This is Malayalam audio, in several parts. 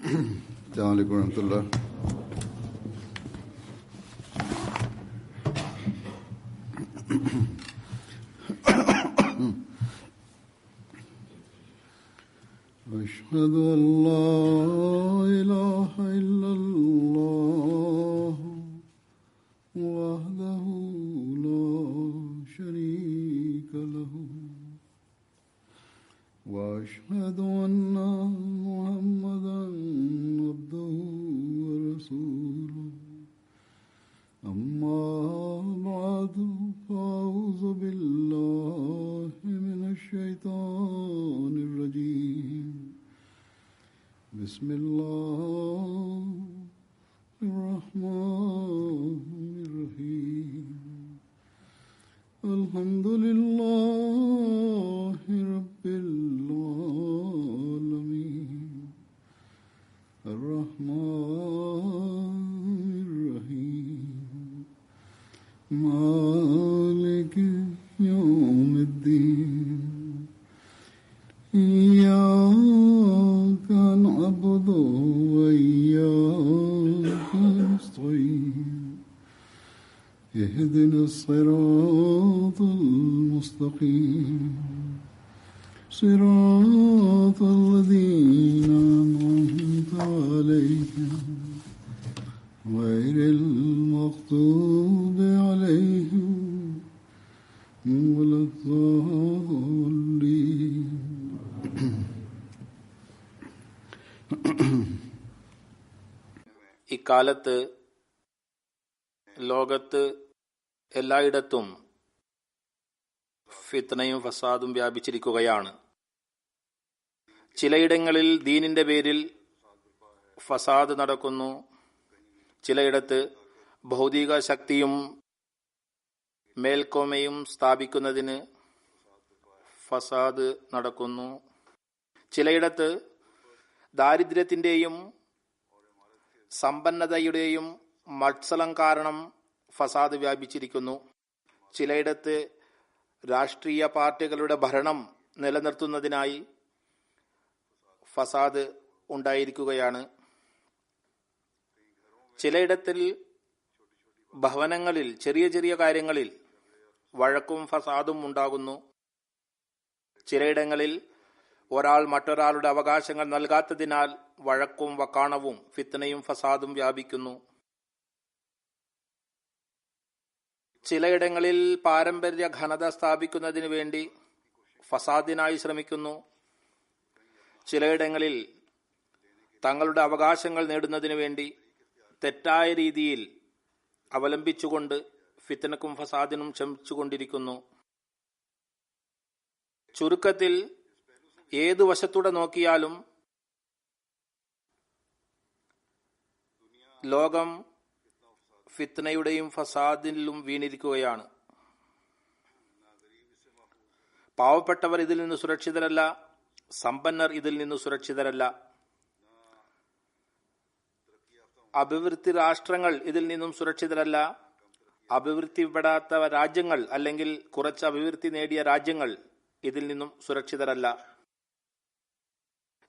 السلام عليكم ورحمة الله. أشهد أن لا إله إلا الله وحده لا شريك له وأشهد أن محمدا عبده ورسوله أما بعد فأعوذ بالله من الشيطان الرجيم بسم الله الرحمن الرحيم الحمد لله رب العالمين الرحمن الرحيم مالك يوم الدين إياك نعبد وإياك نستعين اهدنا الصراط المستقيم صراط الذين أنعمت عليهم غير المغضوب عليهم ولا الضالين. ഇക്കാലത്ത് ലോകത്ത് എല്ലായിടത്തും ഫിത്നയും ഫസാദും വ്യാപിച്ചിരിക്കുകയാണ്. ചിലയിടങ്ങളിൽ ദീനിന്റെ പേരിൽ ഫസാദ് നടക്കുന്നു, ചിലയിടത്ത് ഭൗതിക ശക്തിയും മേൽക്കോമയും സ്ഥാപിക്കുന്നതിന് ഫസാദ് നടക്കുന്നു, ചിലയിടത്ത് ദാരിദ്ര്യത്തിന്റെയും സമ്പന്നതയുടെയും മത്സരം കാരണം ഫസാദ് വ്യാപിച്ചിരിക്കുന്നു, ചിലയിടത്ത് രാഷ്ട്രീയ പാർട്ടികളുടെ ഭരണം നിലനിർത്തുന്നതിനായി ഫസാദ് ഉണ്ടായിരിക്കുകയാണ്. ചിലയിടത്തിൽ ഭവനങ്ങളിൽ ചെറിയ ചെറിയ കാര്യങ്ങളിൽ വഴക്കും ഫസാദും ഉണ്ടാകുന്നു. ചിലയിടങ്ങളിൽ ഒരാൾ മറ്റൊരാളുടെ അവകാശങ്ങൾ നൽകാത്തതിനാൽ വഴക്കും വക്കാണവും ഫിത്നയും ഫസാദും വ്യാപിക്കുന്നു. ചിലയിടങ്ങളിൽ പാരമ്പര്യ ഘനത സ്ഥാപിക്കുന്നതിന് വേണ്ടി ഫസാദിനായി ശ്രമിക്കുന്നു. ചിലയിടങ്ങളിൽ തങ്ങളുടെ അവകാശങ്ങൾ നേടുന്നതിന് വേണ്ടി തെറ്റായ രീതിയിൽ അവലംബിച്ചുകൊണ്ട് ഫിത്നക്കും ഫസാദിനും ശ്രമിച്ചുകൊണ്ടിരിക്കുന്നു. ചുരുക്കത്തിൽ ഏതു വശത്തൂടെ നോക്കിയാലും ലോകം ഫിത്നയുടെയും ഫസാദിലും വീണിരിക്കുകയാണ്. പാവപ്പെട്ടവർ ഇതിൽ നിന്ന് സുരക്ഷിതരല്ല, സമ്പന്നർ ഇതിൽ നിന്ന് സുരക്ഷിതരല്ല. അഭിവൃദ്ധി രാഷ്ട്രങ്ങൾ ഇതിൽ നിന്നും സുരക്ഷിതരല്ല. അഭിവൃദ്ധിപ്പെടാത്ത രാജ്യങ്ങൾ അല്ലെങ്കിൽ കുറച്ച് അഭിവൃദ്ധി നേടിയ രാജ്യങ്ങൾ ഇതിൽ നിന്നും സുരക്ഷിതരല്ല.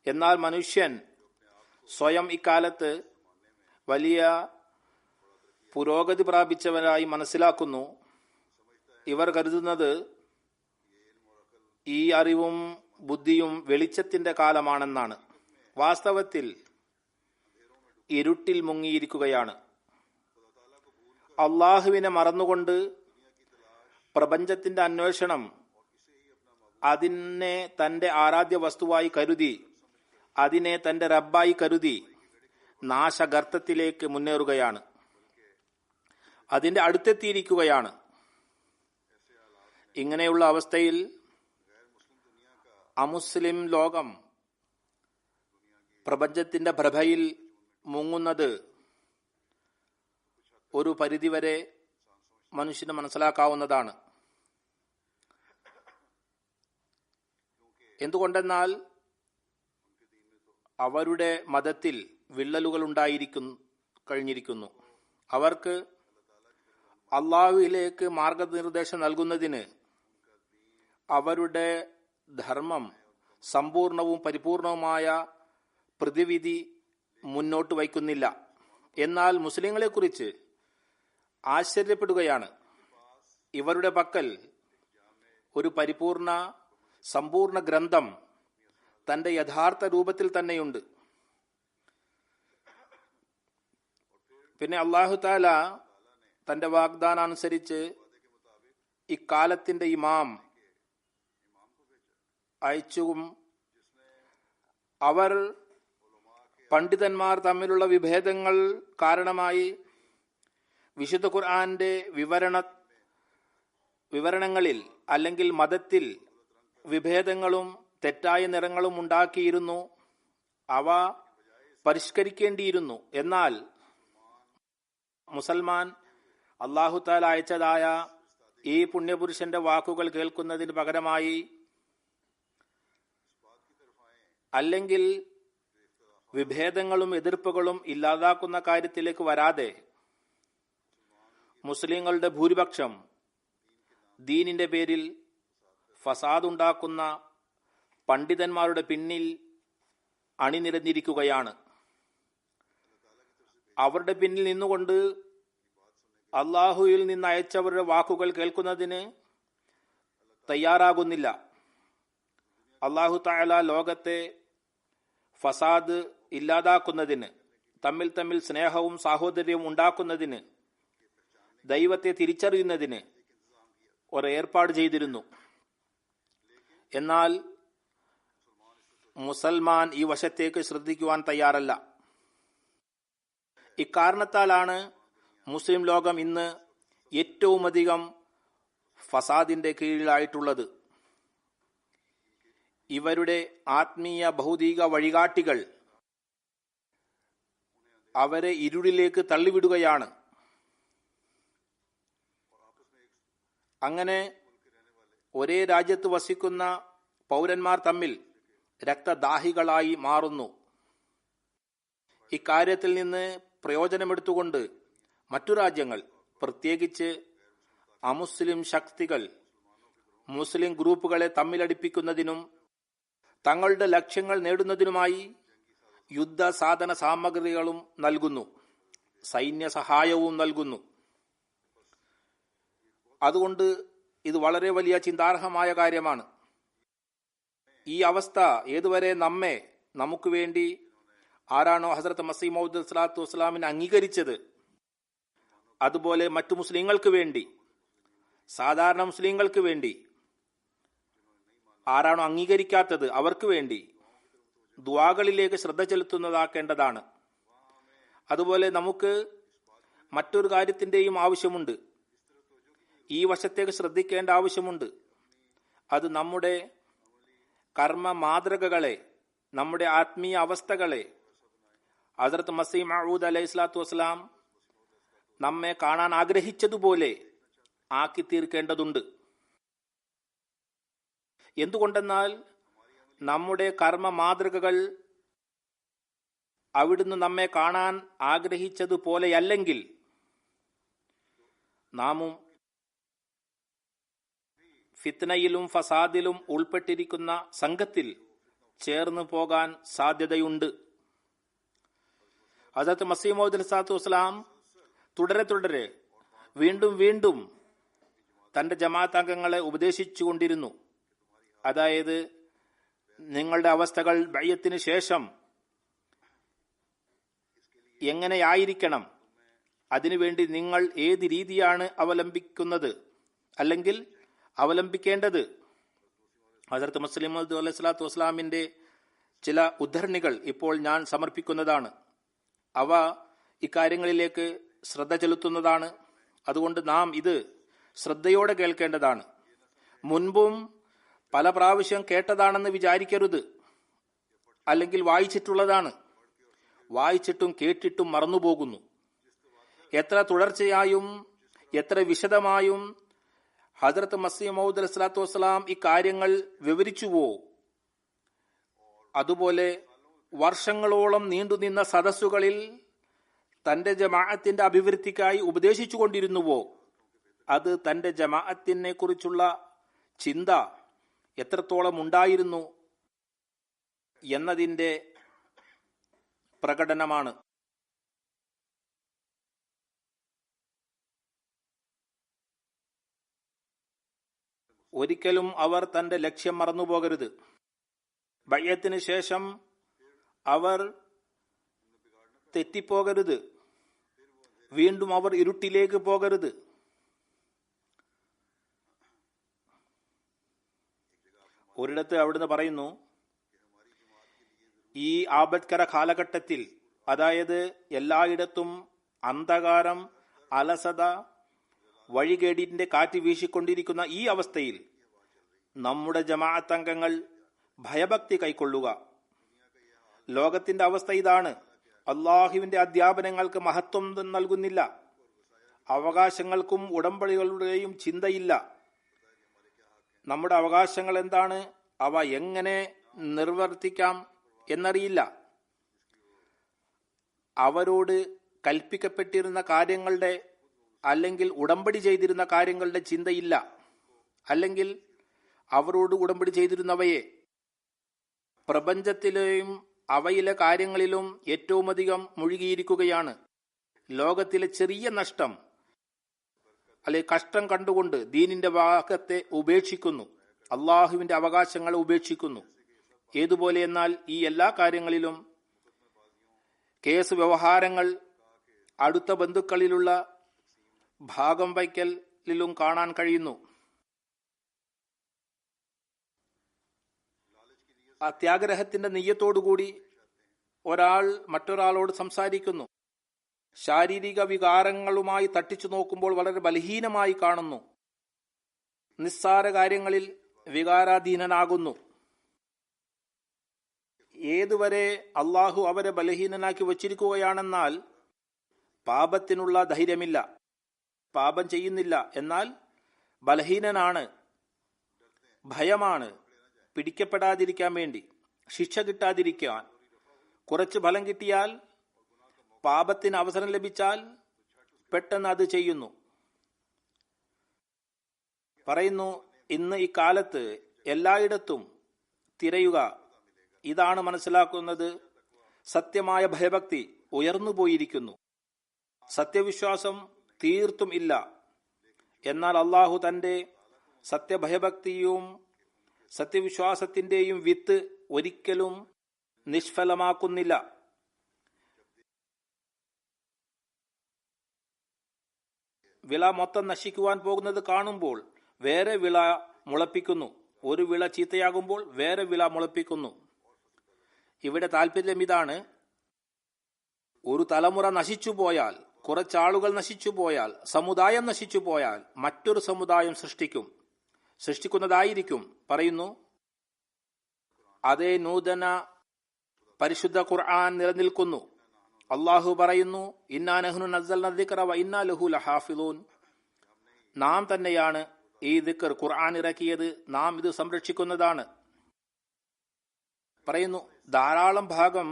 എന്നാൽ മനുഷ്യൻ സ്വയം ഇക്കാലത്ത് വലിയ പുരോഗതി പ്രാപിച്ചവരായി മനസ്സിലാക്കുന്നു. ഇവർ കരുതുന്നത് ഈ അറിവും ബുദ്ധിയും വെളിച്ചത്തിന്റെ കാലമാണെന്നാണ്. വാസ്തവത്തിൽ ഇരുട്ടിൽ മുങ്ങിയിരിക്കുകയാണ്. അള്ളാഹുവിനെ മറന്നുകൊണ്ട് പ്രപഞ്ചത്തിന്റെ അന്വേഷണം അതിനെ തന്റെ ആരാധ്യ വസ്തുവായി കരുതി, അതിനെ തന്റെ റബ്ബായി കരുതി നാശഗർത്തത്തിലേക്ക് മുന്നേറുകയാണ്, അതിന്റെ അടുത്തെത്തിയിരിക്കുകയാണ്. ഇങ്ങനെയുള്ള അവസ്ഥയിൽ അമുസ്ലിം ലോകം പ്രപഞ്ചത്തിന്റെ പ്രഭയിൽ മുങ്ങുന്നത് ഒരു പരിധിവരെ മനുഷ്യന് മനസ്സിലാക്കാവുന്നതാണ്. എന്തുകൊണ്ടെന്നാൽ അവരുടെ മതത്തിൽ വിള്ളലുകൾ കഴിഞ്ഞിരിക്കുന്നു. അവർക്ക് അള്ളാഹുവിലേക്ക് മാർഗനിർദ്ദേശം നൽകുന്നതിന് അവരുടെ ധർമ്മം സമ്പൂർണവും പരിപൂർണവുമായ പ്രതിവിധി മുന്നോട്ട് വയ്ക്കുന്നില്ല. എന്നാൽ മുസ്ലിങ്ങളെക്കുറിച്ച് ആശ്ചര്യപ്പെടുകയാണ്. ഇവരുടെ പക്കൽ ഒരു സമ്പൂർണ്ണ ഗ്രന്ഥം തന്റെ യഥാർത്ഥ രൂപത്തിൽ തന്നെയുണ്ട്. പിന്നെ അല്ലാഹു തആല തന്റെ വാഗ്ദാനം അനുസരിച്ച് ഇക്കാലത്തിന്റെ ഇമാം അയച്ചും അവർ പണ്ഡിതന്മാർ തമ്മിലുള്ള വിഭേദങ്ങൾ കാരണമായി വിശുദ്ധ ഖുർആന്റെ വിവരണങ്ങളിൽ അല്ലെങ്കിൽ മതത്തിൽ വിഭേദങ്ങളും തെറ്റായ നിറങ്ങളും ഉണ്ടാക്കിയിരുന്നു. അവ പരിഷ്കരിക്കേണ്ടിയിരുന്നു. എന്നാൽ മുസൽമാൻ അല്ലാഹു തആല അയച്ചതായ ഈ പുണ്യപുരുഷന്റെ വാക്കുകൾ കേൾക്കുന്നതിന് പകരമായി അല്ലെങ്കിൽ വിഭേദങ്ങളും എതിർപ്പുകളും ഇല്ലാതാക്കുന്ന കാര്യത്തിലേക്ക് വരാതെ മുസ്ലിങ്ങളുടെ ഭൂരിപക്ഷം ദീനിന്റെ പേരിൽ ഫസാദ് ഉണ്ടാക്കുന്ന പണ്ഡിതന്മാരുടെ പിന്നിൽ അണിനിരന്നിരിക്കുകയാണ്. അവരുടെ പിന്നിൽ നിന്നുകൊണ്ട് അള്ളാഹുവിൽ നിന്ന് അയച്ചവരുടെ വാക്കുകൾ കേൾക്കുന്നതിന് തയ്യാറാകുന്നില്ല. അള്ളാഹു തആല ലോകത്തെ ഫസാദ് ഇല്ലാതാക്കുന്നതിന്, തമ്മിൽ സ്നേഹവും സാഹോദര്യവും ഉണ്ടാക്കുന്നതിന്, ദൈവത്തെ തിരിച്ചറിയുന്നതിന് ഒരേർപ്പാട് ചെയ്തിരുന്നു. എന്നാൽ മുസൽമാൻ ഈ വശത്തേക്ക് ശ്രദ്ധിക്കുവാൻ തയ്യാറല്ല. ഇക്കാരണത്താലാണ് മുസ്ലിം ലോകം ഇന്ന് ഏറ്റവുമധികം ഫസാദിന്റെ കീഴിലായിട്ടുള്ളത്. ഇവരുടെ ആത്മീയ ഭൗതിക വഴികാട്ടികൾ അവരെ ഇരുളിലേക്ക് തള്ളിവിടുകയാണ്. അങ്ങനെ ഒരേ രാജ്യത്ത് വസിക്കുന്ന പൗരന്മാർ തമ്മിൽ രക്തദാഹികളായി മാറുന്നു. ഇക്കാര്യത്തിൽ നിന്ന് പ്രയോജനമെടുത്തുകൊണ്ട് മറ്റു രാജ്യങ്ങൾ, പ്രത്യേകിച്ച് അമുസ്ലിം ശക്തികൾ, മുസ്ലിം ഗ്രൂപ്പുകളെ തമ്മിലടിപ്പിക്കുന്നതിനും തങ്ങളുടെ ലക്ഷ്യങ്ങൾ നേടുന്നതിനുമായി യുദ്ധ സാധന സാമഗ്രികളും നൽകുന്നു, സൈന്യ സഹായവും നൽകുന്നു. അതുകൊണ്ട് ഇത് വളരെ വലിയ ചിന്താർഹമായ കാര്യമാണ്. ഈ അവസ്ഥ ഏതുവരെ നമുക്ക് വേണ്ടി ആരാണോ ഹസ്രത്ത് മസീഹ് മൗഊദ് സ്വല്ലല്ലാഹു അലൈഹി വസല്ലമിനെ അംഗീകരിച്ചത്, അതുപോലെ മറ്റു മുസ്ലിങ്ങൾക്ക് വേണ്ടി, സാധാരണ മുസ്ലിങ്ങൾക്ക് വേണ്ടി ആരാണോ അംഗീകരിക്കാത്തത് അവർക്ക് വേണ്ടി ദുആകളിലേക്ക് ശ്രദ്ധ ചെലുത്തുന്നതാക്കേണ്ടതാണ്. അതുപോലെ നമുക്ക് മറ്റൊരു കാര്യത്തിന്റെയും ആവശ്യമുണ്ട്. ഈ വശത്തേക്ക് ശ്രദ്ധിക്കേണ്ട ആവശ്യമുണ്ട്. അത് നമ്മുടെ കർമ്മ മാതൃകകളെ, നമ്മുടെ ആത്മീയ അവസ്ഥകളെ ഹസ്രത്ത് മസീഹ് മഊദ് അലൈഹി സ്വലാത്തു വസ്സലാം നമ്മെ കാണാൻ ആഗ്രഹിച്ചതുപോലെ ആക്കി തീർക്കേണ്ടതുണ്ട്. എന്തുകൊണ്ടെന്നാൽ നമ്മുടെ കർമ്മ മാതൃകകൾ അവിടുന്ന് നമ്മെ കാണാൻ ആഗ്രഹിച്ചതുപോലെയല്ലെങ്കിൽ നാമും ഫിത്നയിലും ഫസാദിലും ഉൾപ്പെട്ടിരിക്കുന്ന സംഘത്തിൽ ചേർന്ന് പോകാൻ സാധ്യതയുണ്ട്. ഹസ്രത്ത് മസീഹ് മൗഊദ് അലൈഹി സ്വലാത്തു വസ്സലാം തുടരെ വീണ്ടും തന്റെ ജമാഅത്ത് അംഗങ്ങളെ ഉപദേശിച്ചുകൊണ്ടിരുന്നു. അതായത്, നിങ്ങളുടെ അവസ്ഥകൾ ബൈഅത്തിന് ശേഷം എങ്ങനെയായിരിക്കണം, അതിനുവേണ്ടി നിങ്ങൾ ഏത് രീതിയാണ് അവലംബിക്കുന്നത് അല്ലെങ്കിൽ അവലംബിക്കേണ്ടത്. ഹസ്രത്ത് മസീഹ് മൗഊദ് അലൈഹി സ്വലാത്തു വസ്സലാമിന്റെ ചില ഉദ്ധരണികൾ ഇപ്പോൾ ഞാൻ സമർപ്പിക്കുന്നതാണ്. അവ ഇക്കാര്യങ്ങളിലേക്ക് ശ്രദ്ധ ചെലുത്തുന്നതാണ്. അതുകൊണ്ട് നാം ഇത് ശ്രദ്ധയോടെ കേൾക്കേണ്ടതാണ്. മുൻപും പല പ്രാവശ്യം കേട്ടതാണെന്ന് വിചാരിക്കരുത്, അല്ലെങ്കിൽ വായിച്ചിട്ടുള്ളതാണ്. വായിച്ചിട്ടും കേട്ടിട്ടും മറന്നുപോകുന്നു. എത്ര തുടർച്ചയായും എത്ര വിശദമായും ഹസ്രത്ത് മസീഹ് മൗഊദ് അലൈഹി സ്വലാത്തു വസ്സലാം ഇക്കാര്യങ്ങൾ വിവരിച്ചുവോ, അതുപോലെ വർഷങ്ങളോളം നീണ്ടുനിന്ന സദസ്സുകളിൽ തന്റെ ജമാഅത്തിന്റെ അഭിവൃദ്ധിക്കായി ഉപദേശിച്ചു കൊണ്ടിരുന്നുവോ, അത് തന്റെ ജമാഅത്തിനെ കുറിച്ചുള്ള ചിന്ത എത്രത്തോളം ഉണ്ടായിരുന്നു എന്നതിന്റെ പ്രകടനമാണ്. ഒരിക്കലും അവർ തന്റെ ലക്ഷ്യം മറന്നുപോകരുത്. ബയ്യത്തിന് ശേഷം അവർ തെറ്റിപ്പോകരുത്. വീണ്ടും അവർ ഇരുട്ടിലേക്ക് പോകരുത്. ഒരിടത്ത് അവിടുന്ന് പറയുന്നു, ഈ ആപത്കര കാലഘട്ടത്തിൽ, അതായത് എല്ലായിടത്തും അന്ധകാരം, അലസത, വഴികേടിന്റെ കാറ്റ് വീശിക്കൊണ്ടിരിക്കുന്ന ഈ അവസ്ഥയിൽ നമ്മുടെ ജമാഅത്ത് അംഗങ്ങൾ ഭയഭക്തി കൈക്കൊള്ളുക. ലോകത്തിന്റെ അവസ്ഥ ഇതാണ്. അള്ളാഹുവിന്റെ അധ്യാപനങ്ങൾക്ക് മഹത്വം നൽകുന്നില്ല. അവകാശങ്ങൾക്കും ഉടമ്പടികളുടെയും ചിന്തയില്ല. നമ്മുടെ അവകാശങ്ങൾ എന്താണ്, അവ എങ്ങനെ നിർവർത്തിക്കാം എന്നറിയില്ല. അവരോട് കൽപ്പിക്കപ്പെട്ടിരുന്ന കാര്യങ്ങളുടെ അല്ലെങ്കിൽ ഉടമ്പടി ചെയ്തിരുന്ന കാര്യങ്ങളുടെ ചിന്തയില്ല. അല്ലെങ്കിൽ അവരോട് ഉടമ്പടി ചെയ്തിരുന്നവയെ പ്രപഞ്ചത്തിലെയും അവയിലെ കാര്യങ്ങളിലും ഏറ്റവും അധികം മുഴുകിയിരിക്കുകയാണ്. ലോകത്തിലെ ചെറിയ നഷ്ടം അല്ലെ കഷ്ടം കണ്ടുകൊണ്ട് ദീനിന്റെ ഭാഗത്തെ ഉപേക്ഷിക്കുന്നു, അള്ളാഹുവിന്റെ അവകാശങ്ങളെ ഉപേക്ഷിക്കുന്നു. ഏതുപോലെ എന്നാൽ ഈ എല്ലാ കാര്യങ്ങളിലും കേസ് വ്യവഹാരങ്ങൾ, അടുത്ത ബന്ധുക്കളിലുള്ള ഭാഗം വയ്ക്കലിലും കാണാൻ കഴിയുന്നു. അത്യാഗ്രഹത്തിന്റെ നെയ്യത്തോടുകൂടി ഒരാൾ മറ്റൊരാളോട് സംസാരിക്കുന്നു. ശാരീരിക വികാരങ്ങളുമായി തട്ടിച്ചു നോക്കുമ്പോൾ വളരെ ബലഹീനമായി കാണുന്നു. നിസ്സാര കാര്യങ്ങളിൽ വികാരാധീനനാകുന്നു. ഏതുവരെ അള്ളാഹു അവരെ ബലഹീനനാക്കി വച്ചിരിക്കുകയാണെന്നാൽ പാപത്തിനുള്ള ധൈര്യമില്ല, പാപം ചെയ്യുന്നില്ല, എന്നാൽ ബലഹീനനാണ്, ഭയമാണ്, പിടിക്കപ്പെടാതിരിക്കാൻ വേണ്ടി, ശിക്ഷ കിട്ടാതിരിക്കാൻ. കുറച്ച് ഫലം കിട്ടിയാൽ, പാപത്തിന് അവസരം ലഭിച്ചാൽ പെട്ടെന്ന് അത് ചെയ്യുന്നു. പറയുന്നു, ഇന്ന് ഇക്കാലത്ത് എല്ലായിടത്തും തിരയുക, ഇതാണ് മനസ്സിലാക്കുന്നത്. സത്യമായ ഭയഭക്തി ഉയർന്നുപോയിരിക്കുന്നു. സത്യവിശ്വാസം തീർത്തും ഇല്ല. എന്നാൽ അള്ളാഹു തന്റെ സത്യഭയഭക്തിയും സത്യവിശ്വാസത്തിന്റെയും വിത്ത് ഒരിക്കലും നിഷ്ഫലമാക്കുന്നില്ല. വിള മൊത്തം നശിക്കുവാൻ പോകുന്നത് കാണുമ്പോൾ വേറെ വിള മുളപ്പിക്കുന്നു. ഒരു വിള ചീത്തയാകുമ്പോൾ വേറെ വിള മുളപ്പിക്കുന്നു. ഇവിടെ താല്പര്യം ഇതാണ്, ഒരു തലമുറ നശിച്ചുപോയാൽ, കുറച്ചാളുകൾ നശിച്ചുപോയാൽ, സമുദായം നശിച്ചുപോയാൽ മറ്റൊരു സമുദായം സൃഷ്ടിക്കുന്നതായിരിക്കും. പറയുന്നു, അതേ നൂതന പരിശുദ്ധ ഖുർആൻ നിലനിൽക്കുന്നു. അള്ളാഹു പറയുന്നു, ഇന്നാ നഹ്നു നസ്സൽന ദിക്റ വ ഇന്നാ ലഹു ലഹാഫിളൂൻ. നാം തന്നെയാണ് ഈ ദിക്ർ ഖുർആൻ ഇറക്കിയത്, നാം ഇത് സംരക്ഷിക്കുന്നതാണ്. പറയുന്നു, ധാരാളം ഭാഗം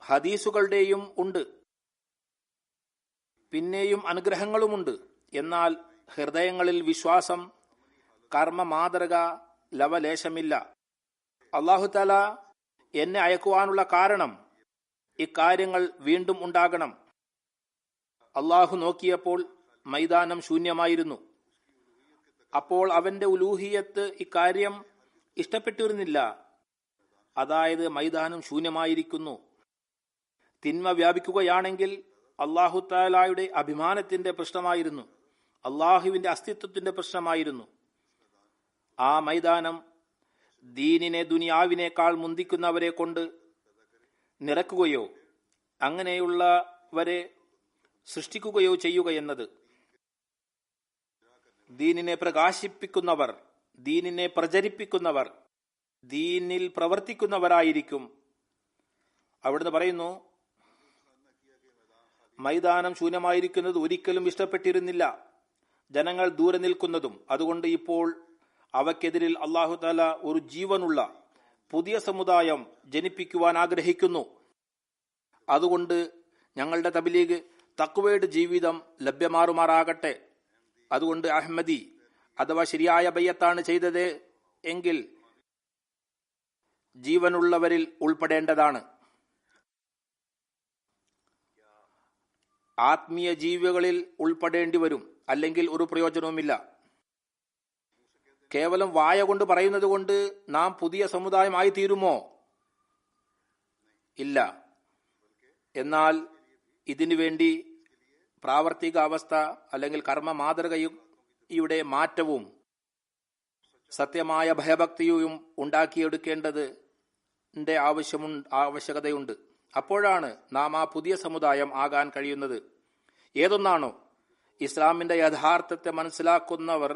ഹദീസുകളുടെയും ഉണ്ട്, പിന്നെയും അനുഗ്രഹങ്ങളുമുണ്ട്. എന്നാൽ ഹൃദയങ്ങളിൽ വിശ്വാസം, കർമ്മ മാതൃക ലവലേശമില്ല. അല്ലാഹു തആല എന്നെ അയക്കുവാനുള്ള കാരണം ഇക്കാര്യങ്ങൾ വീണ്ടും ഉണ്ടാകണം. അള്ളാഹു നോക്കിയപ്പോൾ മൈതാനം ശൂന്യമായിരുന്നു. അപ്പോൾ അവന്റെ ഉലൂഹിയത്ത് ഇക്കാര്യം ഇഷ്ടപ്പെട്ടിരുന്നില്ല. അതായത് മൈതാനം ശൂന്യമായിരിക്കുന്നു. തിന്മ വ്യാപിക്കുകയാണെങ്കിൽ അള്ളാഹു തആലയുടെ അഭിമാനത്തിന്റെ പ്രശ്നമായിരുന്നു, അള്ളാഹുവിന്റെ അസ്തിത്വത്തിന്റെ പ്രശ്നമായിരുന്നു. ആ മൈതാനം ദീനിനെ ദുനിയാവിനേക്കാൾ മുന്തിക്കുന്നവരെ കൊണ്ട് നിറക്കുകയോ അങ്ങനെയുള്ളവരെ സൃഷ്ടിക്കുകയോ ചെയ്യുക എന്നത്, ദീനിനെ പ്രകാശിപ്പിക്കുന്നവർ, ദീനിനെ പ്രചരിപ്പിക്കുന്നവർ, ദീനിൽ പ്രവർത്തിക്കുന്നവരായിരിക്കും. അവിടുന്ന് പറയുന്നു, മൈതാനം ശൂന്യമായിരിക്കുന്നത് ഒരിക്കലും ഇഷ്ടപ്പെട്ടിരുന്നില്ല, ജനങ്ങൾ ദൂരെ നിൽക്കുന്നതും. അതുകൊണ്ട് ഇപ്പോൾ അവക്കെതിരിൽ അല്ലാഹു തആല ഒരു ജീവനുള്ള പുതിയ സമുദായം ജനിപ്പിക്കുവാൻ ആഗ്രഹിക്കുന്നു. അതുകൊണ്ട് ഞങ്ങളുടെ തബ്ലീഗ് തഖ്വയുടെ ജീവിതം ലഭ്യമാറുമാറാകട്ടെ. അതുകൊണ്ട് അഹ്മദി അഥവാ ശരിയായ ബയ്യത്താണ് ചെയ്തത് എങ്കിൽ ജീവനുള്ളവരിൽ ഉൾപ്പെടേണ്ടതാണ്. ആത്മീയ ജീവികളിൽ ഉൾപ്പെടേണ്ടി വരും, അല്ലെങ്കിൽ ഒരു പ്രയോജനവുമില്ല. കേവലം വായ കൊണ്ട് പറയുന്നത് കൊണ്ട് നാം പുതിയ സമുദായമായി തീരുമോ? ഇല്ല. എന്നാൽ ഇതിനു വേണ്ടി പ്രാവർത്തിക അവസ്ഥ അല്ലെങ്കിൽ കർമ്മ മാതൃകയുടെ മാറ്റവും സത്യമായ ഭയഭക്തിയും ഉണ്ടാക്കിയെടുക്കേണ്ടത് ആവശ്യകതയുണ്ട്. അപ്പോഴാണ് നാം ആ പുതിയ സമുദായം ആകാൻ കഴിയുന്നത്. ഏതൊന്നാണോ ഇസ്ലാമിന്റെ യഥാർത്ഥത്തെ മനസ്സിലാക്കുന്നവർ,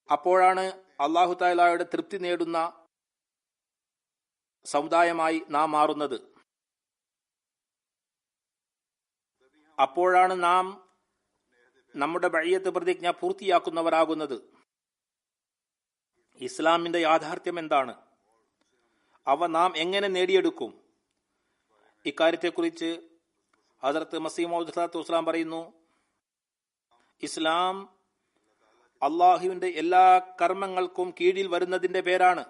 അപ്പോഴാണ് അല്ലാഹു തആലയുടെ തൃപ്തി നേടുന്ന സമുദായമായി നാം മാറുന്നത്. അപ്പോഴാണ് നാം നമ്മുടെ ബഅയ്യത്ത് പ്രതിജ്ഞ പൂർത്തിയാക്കുന്നവരാകുന്നത്. ഇസ്ലാമിന്റെ യാഥാർത്ഥ്യം എന്താണ്? അവ നാം എങ്ങനെ നേടിയെടുക്കും? ഇക്കാര്യത്തെക്കുറിച്ച് ഹസ്രത്ത് മസീഹ് മൗഊദ് സ്വല്ലല്ലാഹു അലൈഹി വസല്ലം പറയുന്നു, ഇസ്ലാം അള്ളാഹുവിന്റെ എല്ലാ കർമ്മങ്ങൾക്കും കീഴിൽ വരുന്നതിന്റെ പേരാണ്.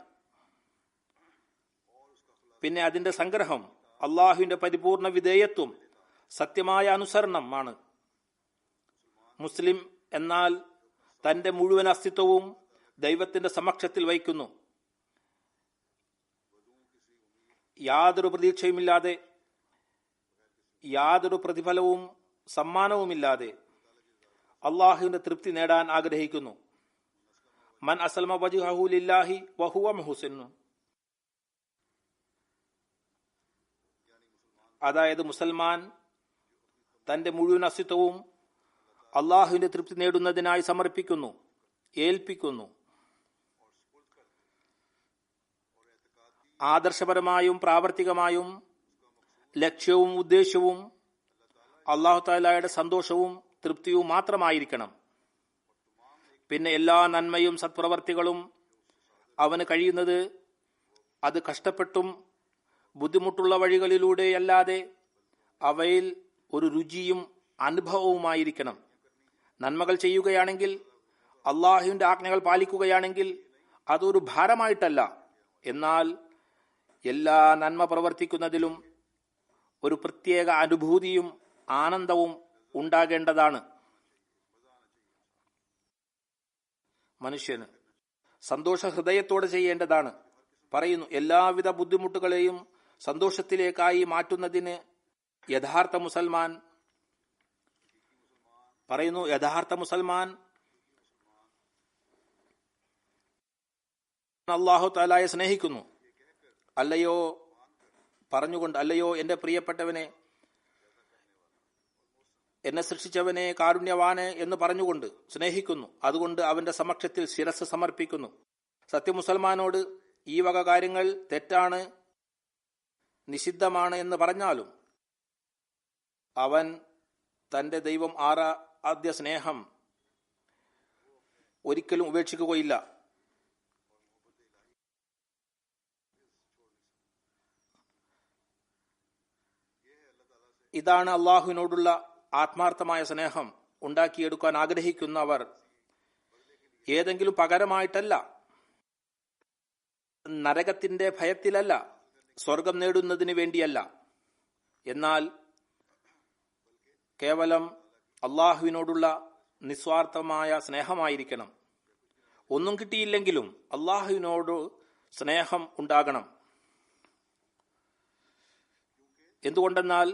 പിന്നെ അതിന്റെ സംഗ്രഹം അള്ളാഹുവിന്റെ പരിപൂർണ വിധേയത്വം, സത്യമായ അനുസരണമാണ്. മുസ്ലിം എന്നാൽ തന്റെ മുഴുവൻ അസ്തിത്വവും ദൈവത്തിന്റെ സമക്ഷത്തിൽ വയ്ക്കുന്നു. യാതൊരു പ്രതീക്ഷയുമില്ലാതെ, യാതൊരു പ്രതിഫലവും സമ്മാനവുമില്ലാതെ അള്ളാഹുവിന്റെ തൃപ്തി നേടാൻ ആഗ്രഹിക്കുന്നു. മൻ അസ്ലമ വജ്ഹഹു ലില്ലാഹി വഹുവ മുഹ്സിൻ, അതായത് മുസൽമാൻ തന്റെ മുഴുവൻ അസ്തിത്വവും അള്ളാഹുവിന്റെ തൃപ്തി നേടുന്നതിനായി സമർപ്പിക്കുന്നു, ഏൽപ്പിക്കുന്നു. ആദർശപരമായും പ്രാവർത്തികമായും ലക്ഷ്യവും ഉദ്ദേശ്യവും അല്ലാഹു തആലയുടെ സന്തോഷവും തൃപ്തിയും മാത്രമായിരിക്കണം. പിന്നെ എല്ലാ നന്മയും സത്പ്രവർത്തികളും അവന് കഴിയുന്നത് അത് കഷ്ടപ്പെട്ടും ബുദ്ധിമുട്ടുള്ള വഴികളിലൂടെയല്ലാതെ അവയിൽ ഒരു രുചിയും അനുഭവവുമായിരിക്കണം. നന്മകൾ ചെയ്യുകയാണെങ്കിൽ, അള്ളാഹുവിന്റെ ആജ്ഞകൾ പാലിക്കുകയാണെങ്കിൽ അതൊരു ഭാരമായിട്ടല്ല, എന്നാൽ എല്ലാ നന്മ പ്രവർത്തിക്കുന്നതിലും ഒരു പ്രത്യേക അനുഭൂതിയും ആനന്ദവും ഉണ്ടാകേണ്ടതാണ്. മനുഷ്യന് സന്തോഷ ഹൃദയത്തോടെ ചെയ്യേണ്ടതാണ്. പറയുന്നു, എല്ലാവിധ ബുദ്ധിമുട്ടുകളെയും സന്തോഷത്തിലേക്കായി മാറ്റുന്നതിന് യഥാർത്ഥ മുസൽമാൻ അല്ലാഹു തആലയെ സ്നേഹിക്കുന്നു. അല്ലയോ എന്റെ പ്രിയപ്പെട്ടവനെ, എന്നെ സൃഷ്ടിച്ചവനെ, കാരുണ്യവാന് എന്ന് പറഞ്ഞുകൊണ്ട് സ്നേഹിക്കുന്നു. അതുകൊണ്ട് അവന്റെ സമക്ഷത്തിൽ ശിരസ് സമർപ്പിക്കുന്നു. സത്യമുസൽമാനോട് ഈ വക കാര്യങ്ങൾ തെറ്റാണ്, നിഷിദ്ധമാണ് എന്ന് പറഞ്ഞാലും അവൻ തന്റെ ദൈവം ആദ്യ സ്നേഹം ഒരിക്കലും ഉപേക്ഷിക്കുകയില്ല. ഇതാണ് അള്ളാഹുവിനോടുള്ള ആത്മാർത്ഥമായ സ്നേഹം. ഉണ്ടാക്കിയെടുക്കാൻ ആഗ്രഹിക്കുന്നവർ ഏതെങ്കിലും പകരമായിട്ടല്ല, നരകത്തിന്റെ ഭയത്തിലല്ല, സ്വർഗം നേടുന്നതിന് വേണ്ടിയല്ല, എന്നാൽ കേവലം അള്ളാഹുവിനോടുള്ള നിസ്വാർത്ഥമായ സ്നേഹമായിരിക്കണം. ഒന്നും കിട്ടിയില്ലെങ്കിലും അള്ളാഹുവിനോട് സ്നേഹം ഉണ്ടാകണം. എന്തുകൊണ്ടെന്നാൽ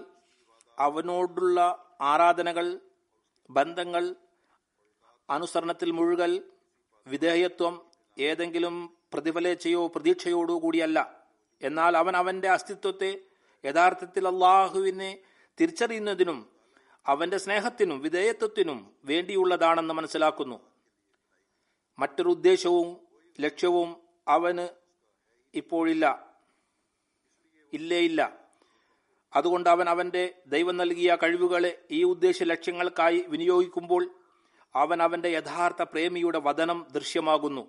അവനോടുള്ള ആരാധനകൾ, ബന്ധങ്ങൾ, അനുസരണത്തിൽ മുഴുകൽ, വിധേയത്വം ഏതെങ്കിലും പ്രതിഫലേച്ഛയോ പ്രതീക്ഷയോടു കൂടിയല്ല, എന്നാൽ അവൻ അവന്റെ അസ്തിത്വത്തെ യഥാർത്ഥത്തിൽ അള്ളാഹുവിനെ തിരിച്ചറിയുന്നതിനും അവന്റെ സ്നേഹത്തിനും വിധേയത്വത്തിനും വേണ്ടിയുള്ളതാണെന്ന് മനസ്സിലാക്കുന്നു. മറ്റൊരു ഉദ്ദേശവും ലക്ഷ്യവും അവന് ഇപ്പോഴില്ല. അതുകൊണ്ട് അവൻ അവന്റെ ദൈവം നൽകിയ കഴിവുകളെ ഈ ഉദ്ദേശ ലക്ഷ്യങ്ങൾക്കായി വിനിയോഗിക്കുമ്പോൾ അവൻ അവന്റെ യഥാർത്ഥ പ്രേമിയുടെ വദനം ദൃശ്യമാകുന്നു.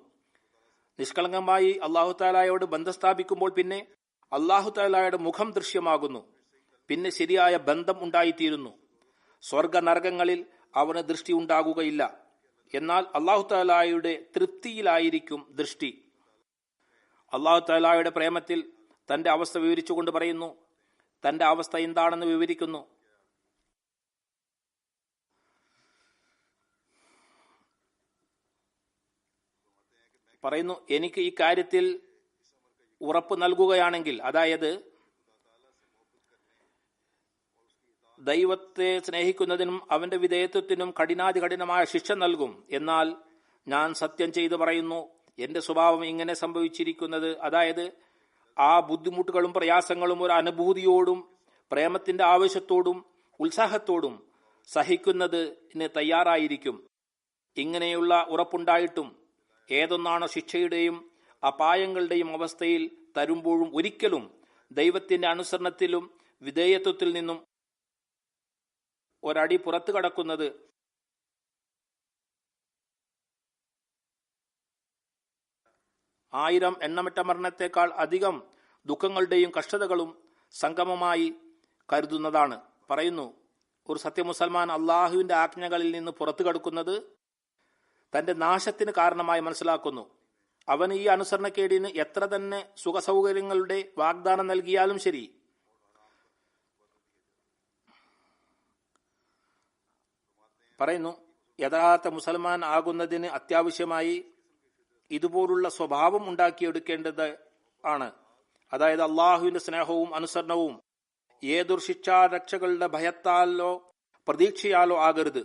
നിഷ്കളങ്കമായി അല്ലാഹു തആലയോട് ബന്ധം സ്ഥാപിക്കുമ്പോൾ പിന്നെ അല്ലാഹു തആലയുടെ മുഖം ദൃശ്യമാകുന്നു. പിന്നെ ശരിയായ ബന്ധം ഉണ്ടായിത്തീരുന്നു. സ്വർഗ നരകങ്ങളിൽ അവന് ദൃഷ്ടി ഉണ്ടാകുകയില്ല, എന്നാൽ അല്ലാഹു തആലയുടെ തൃപ്തിയിലായിരിക്കും ദൃഷ്ടി. അല്ലാഹു തആലയുടെ പ്രേമത്തിൽ തന്റെ അവസ്ഥ വിവരിച്ചുകൊണ്ട് പറയുന്നു, തന്റെ അവസ്ഥ എന്താണെന്ന് വിവരിക്കുന്നു. പറയുന്നു, എനിക്ക് ഈ കാര്യത്തിൽ ഉറപ്പ് നൽകുകയാണെങ്കിൽ, അതായത് ദൈവത്തെ സ്നേഹിക്കുന്നതിനും അവന്റെ വിധേയത്വത്തിനും കഠിനാതികഠിനമായ ശിക്ഷ നൽകും. എന്നാൽ ഞാൻ സത്യം ചെയ്തു പറയുന്നു, എന്റെ സ്വഭാവം ഇങ്ങനെ സംഭവിച്ചിരിക്കുന്നത്, അതായത് ആ ബുദ്ധിമുട്ടുകളും പ്രയാസങ്ങളും ഒരു അനുഭൂതിയോടും പ്രേമത്തിന്റെ ആവേശത്തോടും ഉത്സാഹത്തോടും സഹിക്കുന്നതിന് തയ്യാറായിരിക്കും. ഇങ്ങനെയുള്ള ഉറപ്പുണ്ടായിട്ടും ഏതൊന്നാണ് ശിക്ഷയുടെയും അപായങ്ങളുടെയും അവസ്ഥയിൽ തരുമ്പോഴും ഒരിക്കലും ദൈവത്തിന്റെ അനുസരണത്തിലും വിധേയത്വത്തിൽ നിന്നും ഒരടി പുറത്തു കടക്കുന്നത് ആയിരം എണ്ണമിട്ട മരണത്തെക്കാൾ അധികം ദുഃഖങ്ങളുടെയും കഷ്ടതകളും സംഗമമായി കരുതുന്നതാണ്. പറയുന്നു, ഒരു സത്യമുസൽമാൻ അള്ളാഹുവിന്റെ ആജ്ഞകളിൽ നിന്ന് പുറത്തു കടക്കുന്നത് തന്റെ നാശത്തിന് കാരണമായി മനസ്സിലാക്കുന്നു. അവന് ഈ അനുസരണക്കേടിന് എത്ര തന്നെ സുഖസൗകര്യങ്ങളുടെ വാഗ്ദാനം നൽകിയാലും ശരി, പറയുന്നു, യഥാർത്ഥ മുസൽമാൻ ആകുന്നതിന് അത്യാവശ്യമായി ഇതുപോലുള്ള സ്വഭാവം ഉണ്ടാക്കിയെടുക്കേണ്ടത് ആണ്. അതായത് അള്ളാഹുവിന്റെ സ്നേഹവും അനുസരണവും ഏതൊരു ശിക്ഷാരക്ഷകളുടെ ഭയത്താലോ പ്രതീക്ഷയാലോ ആകരുത്.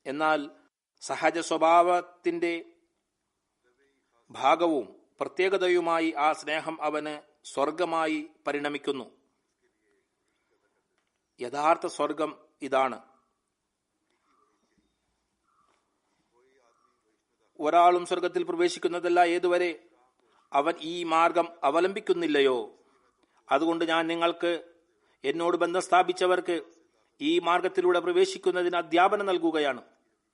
എന്നാൽ സഹജ സ്വഭാവത്തിന്റെ ഭാഗവും പ്രത്യേകതയുമായി ആ സ്നേഹം അവന് സ്വർഗമായി പരിണമിക്കുന്നു. യഥാർത്ഥ സ്വർഗം ഇതാണ്. ഒരാളും സ്വർഗത്തിൽ പ്രവേശിക്കുന്നതല്ല ഏതുവരെ അവൻ ഈ മാർഗം അവലംബിക്കുന്നില്ലയോ. അതുകൊണ്ട് ഞാൻ നിങ്ങൾക്ക്, എന്നോട് ബന്ധം സ്ഥാപിച്ചവർക്ക് ഈ മാർഗത്തിലൂടെ പ്രവേശിക്കുന്നതിന് അധ്യാപനം നൽകുകയാണ്.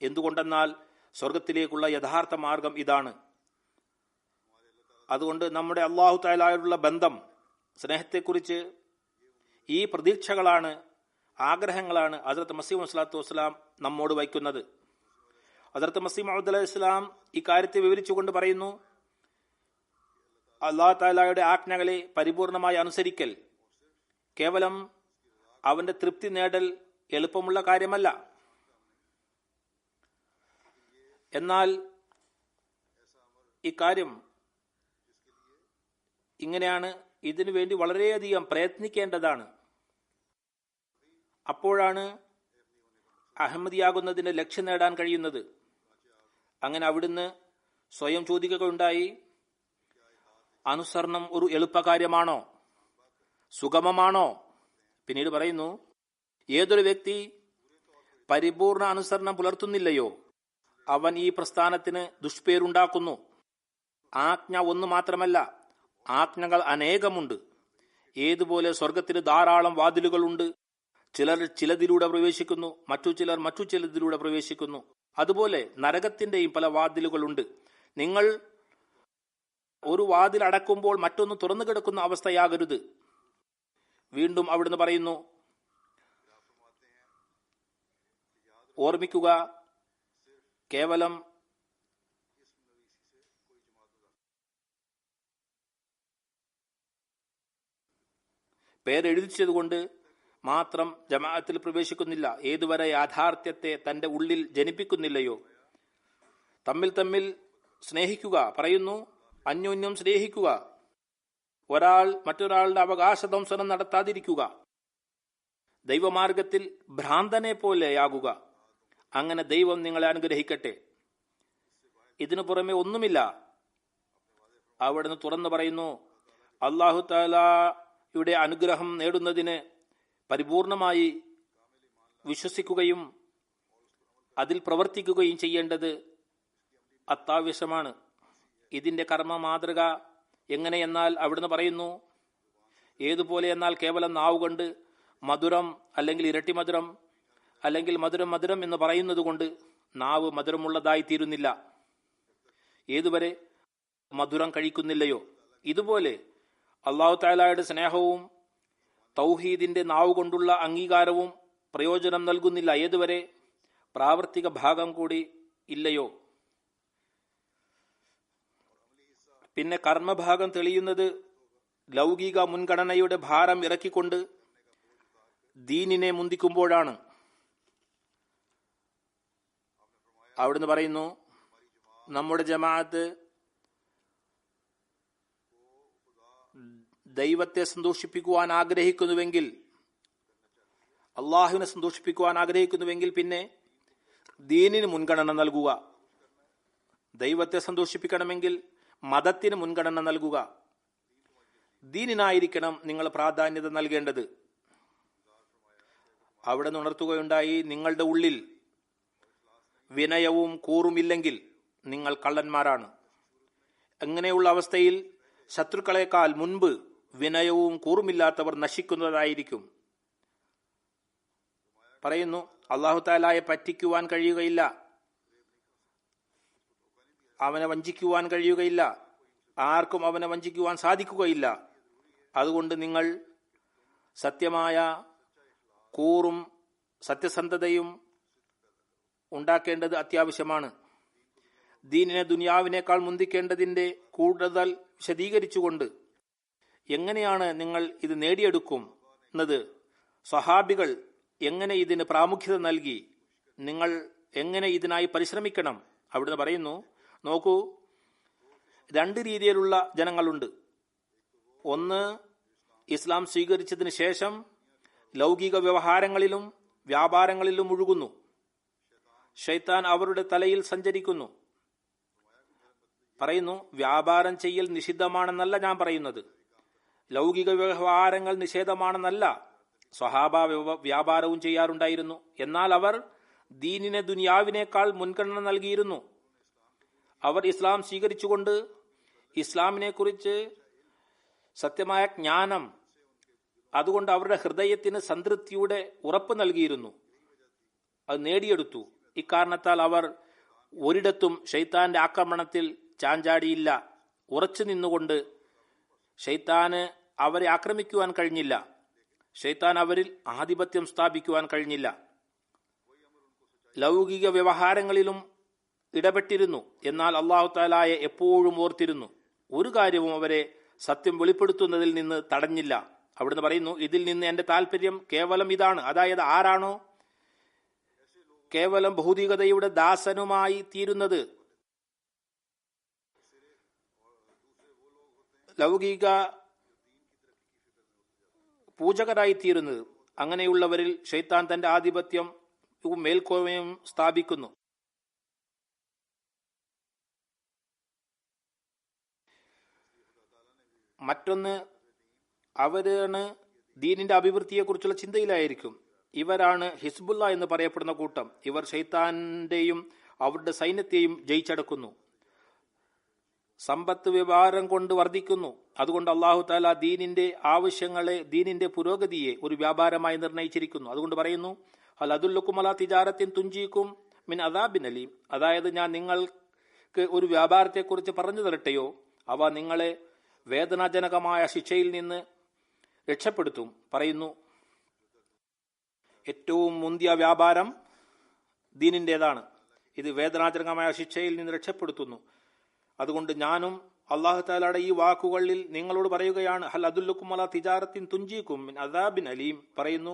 എന്തുകൊണ്ടെന്നാൽ സ്വർഗത്തിലേക്കുള്ള യഥാർത്ഥ മാർഗം ഇതാണ്. അതുകൊണ്ട് നമ്മുടെ അള്ളാഹു തആലയോടുള്ള ബന്ധം, സ്നേഹത്തെക്കുറിച്ച് ഈ പ്രതീക്ഷകളാണ്, ആഗ്രഹങ്ങളാണ് ഹസ്രത്ത് മസീഹ് മൗഊദ് സ്വല്ലല്ലാഹു അലൈഹി വസല്ലം നമ്മോട് വയ്ക്കുന്നത്. ഹസ്രത്ത് മസീഹ് മൗഊദ് അലൈഹി ഇസ്ലാം ഇക്കാര്യത്തെ വിവരിച്ചുകൊണ്ട് പറയുന്നു, അള്ളാഹു തആലയുടെ ആജ്ഞകളെ പരിപൂർണമായി അനുസരിക്കൽ കേവലം അവന്റെ തൃപ്തി നേടൽ എളുപ്പമുള്ള കാര്യമല്ല. എന്നാൽ ഇക്കാര്യം ഇങ്ങനെയാണ്, ഇതിനു വേണ്ടി വളരെയധികം പ്രയത്നിക്കേണ്ടതാണ്. അപ്പോഴാണ് അഹമ്മദിയാകുന്നതിന്റെ ലക്ഷ്യം നേടാൻ കഴിയുന്നത്. അങ്ങനെ അവിടുന്ന് സ്വയം ചോദിക്കുകയുണ്ടായി, അനുസരണം ഒരു എളുപ്പകാര്യമാണോ, സുഗമമാണോ? പിന്നീട് പറയുന്നു, ഏതൊരു വ്യക്തി പരിപൂർണ അനുസരണം പുലർത്തുന്നില്ലയോ അവൻ ഈ പ്രസ്ഥാനത്തിന് ദുഷ്പേരുണ്ടാക്കുന്നു. ആജ്ഞ ഒന്ന് മാത്രമല്ല, ആജ്ഞകൾ അനേകമുണ്ട്. ഏതുപോലെ സ്വർഗത്തിന് ധാരാളം വാതിലുകളുണ്ട്. ചിലർ ചിലതിലൂടെ പ്രവേശിക്കുന്നു, മറ്റു ചിലർ മറ്റു ചിലതിലൂടെ പ്രവേശിക്കുന്നു. അതുപോലെ നരകത്തിന്റെയും പല വാതിലുകളുണ്ട്. നിങ്ങൾ ഒരു വാതിൽ അടക്കുമ്പോൾ മറ്റൊന്ന് തുറന്നു കിടക്കുന്ന അവസ്ഥയാകരുത്. വീണ്ടും അവിടുന്ന് പറയുന്നു, ഓർമ്മിക്കുക, കേവലം പേരെഴുതിച്ചതുകൊണ്ട് മാത്രം ജമാഅത്തിൽ പ്രവേശിക്കുന്നില്ല. ഏതുവരെ യാഥാർത്ഥ്യത്തെ തന്റെ ഉള്ളിൽ ജനിപ്പിക്കുന്നില്ലയോ. തമ്മിൽ തമ്മിൽ സ്നേഹിക്കുക. പറയുന്നു, അന്യോന്യം സ്നേഹിക്കുക. ഒരാൾ മറ്റൊരാളുടെ അവകാശധ്വംസനം നടത്താതിരിക്കുക. ദൈവമാർഗത്തിൽ ഭ്രാന്തനെ പോലെയാകുക. അങ്ങനെ ദൈവം നിങ്ങളെ അനുഗ്രഹിക്കട്ടെ. ഇതിനു പുറമെ ഒന്നുമില്ല. അവിടുന്ന് തുറന്നു പറയുന്നു, അല്ലാഹു തആലയുടെ അനുഗ്രഹം നേടുന്നതിന് പരിപൂർണമായി വിശ്വസിക്കുകയും അതിൽ പ്രവർത്തിക്കുകയും ചെയ്യേണ്ടത് അത്യാവശ്യമാണ്. ഇതിന്റെ കർമ്മ മാതൃക എങ്ങനെയെന്നാൽ അവിടുന്ന് പറയുന്നു, ഏതുപോലെ എന്നാൽ കേവലം നാവ് കൊണ്ട് മധുരം അല്ലെങ്കിൽ ഇരട്ടി മധുരം അല്ലെങ്കിൽ മധുരം മധുരം എന്ന് പറയുന്നത് കൊണ്ട് നാവ് മധുരമുള്ളതായി തീരുന്നില്ല. ഏതുവരെ മധുരം കഴിക്കുന്നില്ലയോ. ഇതുപോലെ അല്ലാഹു തആലയുടെ സ്നേഹവും തൗഹീദിന്റെ നാവ് കൊണ്ടുള്ള അംഗീകാരവും പ്രയോജനം നൽകുന്നില്ല. ഏതുവരെ പ്രാവർത്തിക ഭാഗം കൂടി ഇല്ലയോ. പിന്നെ കർമ്മഭാഗം തെളിയുന്നത് ലൗകിക മുൻഗണനയുടെ ഭാരം ഇറക്കിക്കൊണ്ട് ദീനിനെ മുന്തിക്കുമ്പോഴാണ്. അവിടുന്ന് പറയുന്നു, നമ്മുടെ ജമാഅത്ത് ദൈവത്തെ സന്തോഷിപ്പിക്കുവാൻ ആഗ്രഹിക്കുന്നുവെങ്കിൽ, അള്ളാഹുവിനെ സന്തോഷിപ്പിക്കുവാൻ ആഗ്രഹിക്കുന്നുവെങ്കിൽ പിന്നെ ദീനിന് മുൻഗണന നൽകുക. ദൈവത്തെ സന്തോഷിപ്പിക്കണമെങ്കിൽ മതത്തിന് മുൻഗണന നൽകുക. ദീനിനായിരിക്കണം നിങ്ങൾ പ്രാധാന്യത നൽകേണ്ടത്. അവിടെ നിന്ന് ഉണർത്തുകയുണ്ടായി, നിങ്ങളുടെ ഉള്ളിൽ വിനയവും കൂറുമില്ലെങ്കിൽ നിങ്ങൾ കള്ളന്മാരാണ്. അങ്ങനെയുള്ള അവസ്ഥയിൽ ശത്രുക്കളെക്കാൾ മുൻപ് വിനയവും കൂറുമില്ലാത്തവർ നശിക്കുന്നതായിരിക്കും. പറയുന്നു, അല്ലാഹു തആലയെ പറ്റിക്കുവാൻ കഴിയുകയില്ല, അവനെ വഞ്ചിക്കുവാൻ കഴിയുകയില്ല, ആർക്കും അവനെ വഞ്ചിക്കുവാൻ സാധിക്കുകയില്ല. അതുകൊണ്ട് നിങ്ങൾ സത്യമായ കൂറും സത്യസന്ധതയും ഉണ്ടാക്കേണ്ടത് അത്യാവശ്യമാണ്. ദീനിനെ ദുനിയാവിനേക്കാൾ മുന്തിക്കേണ്ടതിന്റെ കൂടുതൽ വിശദീകരിച്ചുകൊണ്ട് എങ്ങനെയാണ് നിങ്ങൾ ഇത് നേടിയെടുക്കുന്നത്, സ്വഹാബികൾ എങ്ങനെ ഇതിന് പ്രാമുഖ്യത നൽകി, നിങ്ങൾ എങ്ങനെ ഇതിനായി പരിശ്രമിക്കണം. അവിടുന്ന് പറയുന്നു, നോക്കൂ, രണ്ട് രീതിയിലുള്ള ജനങ്ങളുണ്ട്. ഒന്ന്, ഇസ്ലാം സ്വീകരിച്ചതിന് ശേഷം ലൗകിക വ്യവഹാരങ്ങളിലും വ്യാപാരങ്ങളിലും മുഴുകുന്നു. ശൈത്താൻ അവരുടെ തലയിൽ സഞ്ചരിക്കുന്നു. പറയുന്നു, വ്യാപാരം ചെയ്യൽ നിഷിദ്ധമാണെന്നല്ല ഞാൻ പറയുന്നത്, ലൗകിക വ്യവഹാരങ്ങൾ നിഷേധമാണെന്നല്ല. സ്വഹാബ വ്യാപാരവും ചെയ്യാറുണ്ടായിരുന്നു. എന്നാൽ അവർ ദീനിനെ ദുനിയാവിനേക്കാൾ മുൻഗണന നൽകിയിരുന്നു. അവർ ഇസ്ലാം സ്വീകരിച്ചുകൊണ്ട് ഇസ്ലാമിനെ കുറിച്ച് സത്യമായ ജ്ഞാനം, അതുകൊണ്ട് അവരുടെ ഹൃദയത്തിന് സംതൃപ്തിയുടെ ഉറപ്പ് നൽകിയിരുന്നു. അത് നേടിയെടുത്തു. ഇക്കാരണത്താൽ അവർ ഒരിടത്തും ശൈത്താന്റെ ആക്രമണത്തിൽ ചാഞ്ചാടിയില്ല. ഉറച്ചു നിന്നുകൊണ്ട് ശൈത്താന് അവരെ ആക്രമിക്കുവാൻ കഴിഞ്ഞില്ല. ശൈത്താൻ അവരിൽ ആധിപത്യം സ്ഥാപിക്കുവാൻ കഴിഞ്ഞില്ല. ലൗകിക വ്യവഹാരങ്ങളിലും ഇടപെട്ടിരുന്നു. എന്നാൽ അല്ലാഹു തആലയെ എപ്പോഴും ഓർത്തിരുന്നു. ഒരു കാര്യവും അവരെ സത്യം വെളിപ്പെടുത്തുന്നതിൽ നിന്ന് തടഞ്ഞില്ല. അവിടുന്ന് പറയുന്നു, ഇതിൽ നിന്ന് എന്റെ താല്പര്യം കേവലം ഇതാണ്. അതായത്, ആരാണോ കേവലം ഭൗതികതയുടെ ദാസനുമായി തീരുന്നത്, ലൗകിക പൂജകരായി തീരുന്നത്, അങ്ങനെയുള്ളവരിൽ ശൈത്താൻ തന്റെ ആധിപത്യം മേൽക്കോയ്മയും സ്ഥാപിക്കുന്നു. മറ്റൊന്ന്, അവരാണ് ദീനിന്റെ അഭിവൃദ്ധിയെക്കുറിച്ചുള്ള ചിന്തയിലായിരിക്കും. ഇവരാണ് ഹിസ്ബുല്ല എന്ന് പറയപ്പെടുന്ന കൂട്ടം. ഇവർ ശൈത്താന്റെയും അവരുടെ സൈന്യത്തെയും ജയിച്ചടക്കുന്നു. സമ്പത്ത് വ്യവഹാരം കൊണ്ട് വർദ്ധിക്കുന്നു. അതുകൊണ്ട് അല്ലാഹു തആല ദീനിന്റെ ആവശ്യങ്ങളെ, ദീനിന്റെ പുരോഗതിയെ ഒരു വ്യാപാരമായി നിർണയിച്ചിരിക്കുന്നു. അതുകൊണ്ട് പറയുന്നു, ഹൽ അദുല്ലുക്കും അലാ തിജാറത്തിൻ തുൻജീക്കും മിൻ അദാബിൻ അലീം. അതായത്, ഞാൻ നിങ്ങൾക്ക് ഒരു വ്യാപാരത്തെക്കുറിച്ച് പറഞ്ഞു തരട്ടെയോ, അവ നിങ്ങളെ വേദനാജനകമായ ശിക്ഷയിൽ നിന്ന് രക്ഷപ്പെടുത്തും. പറയുന്നു, ഏറ്റവും മുന്തിയ വ്യാപാരം ദീനിന്റേതാണ്. ഇത് വേദനാജനകമായ ശിക്ഷയിൽ നിന്ന് രക്ഷപ്പെടുത്തുന്നു. അതുകൊണ്ട് ഞാനും അല്ലാഹു തആലയുടെ ഈ വാക്കുകളിൽ നിങ്ങളോട് പറയുകയാണ്, ഹൽ അദുല്ലുക്കും അലാ തിജാറത്തിൻ തുൻജീക്കും മിൻ അദാബിൻ അലീം. പറയുന്നു,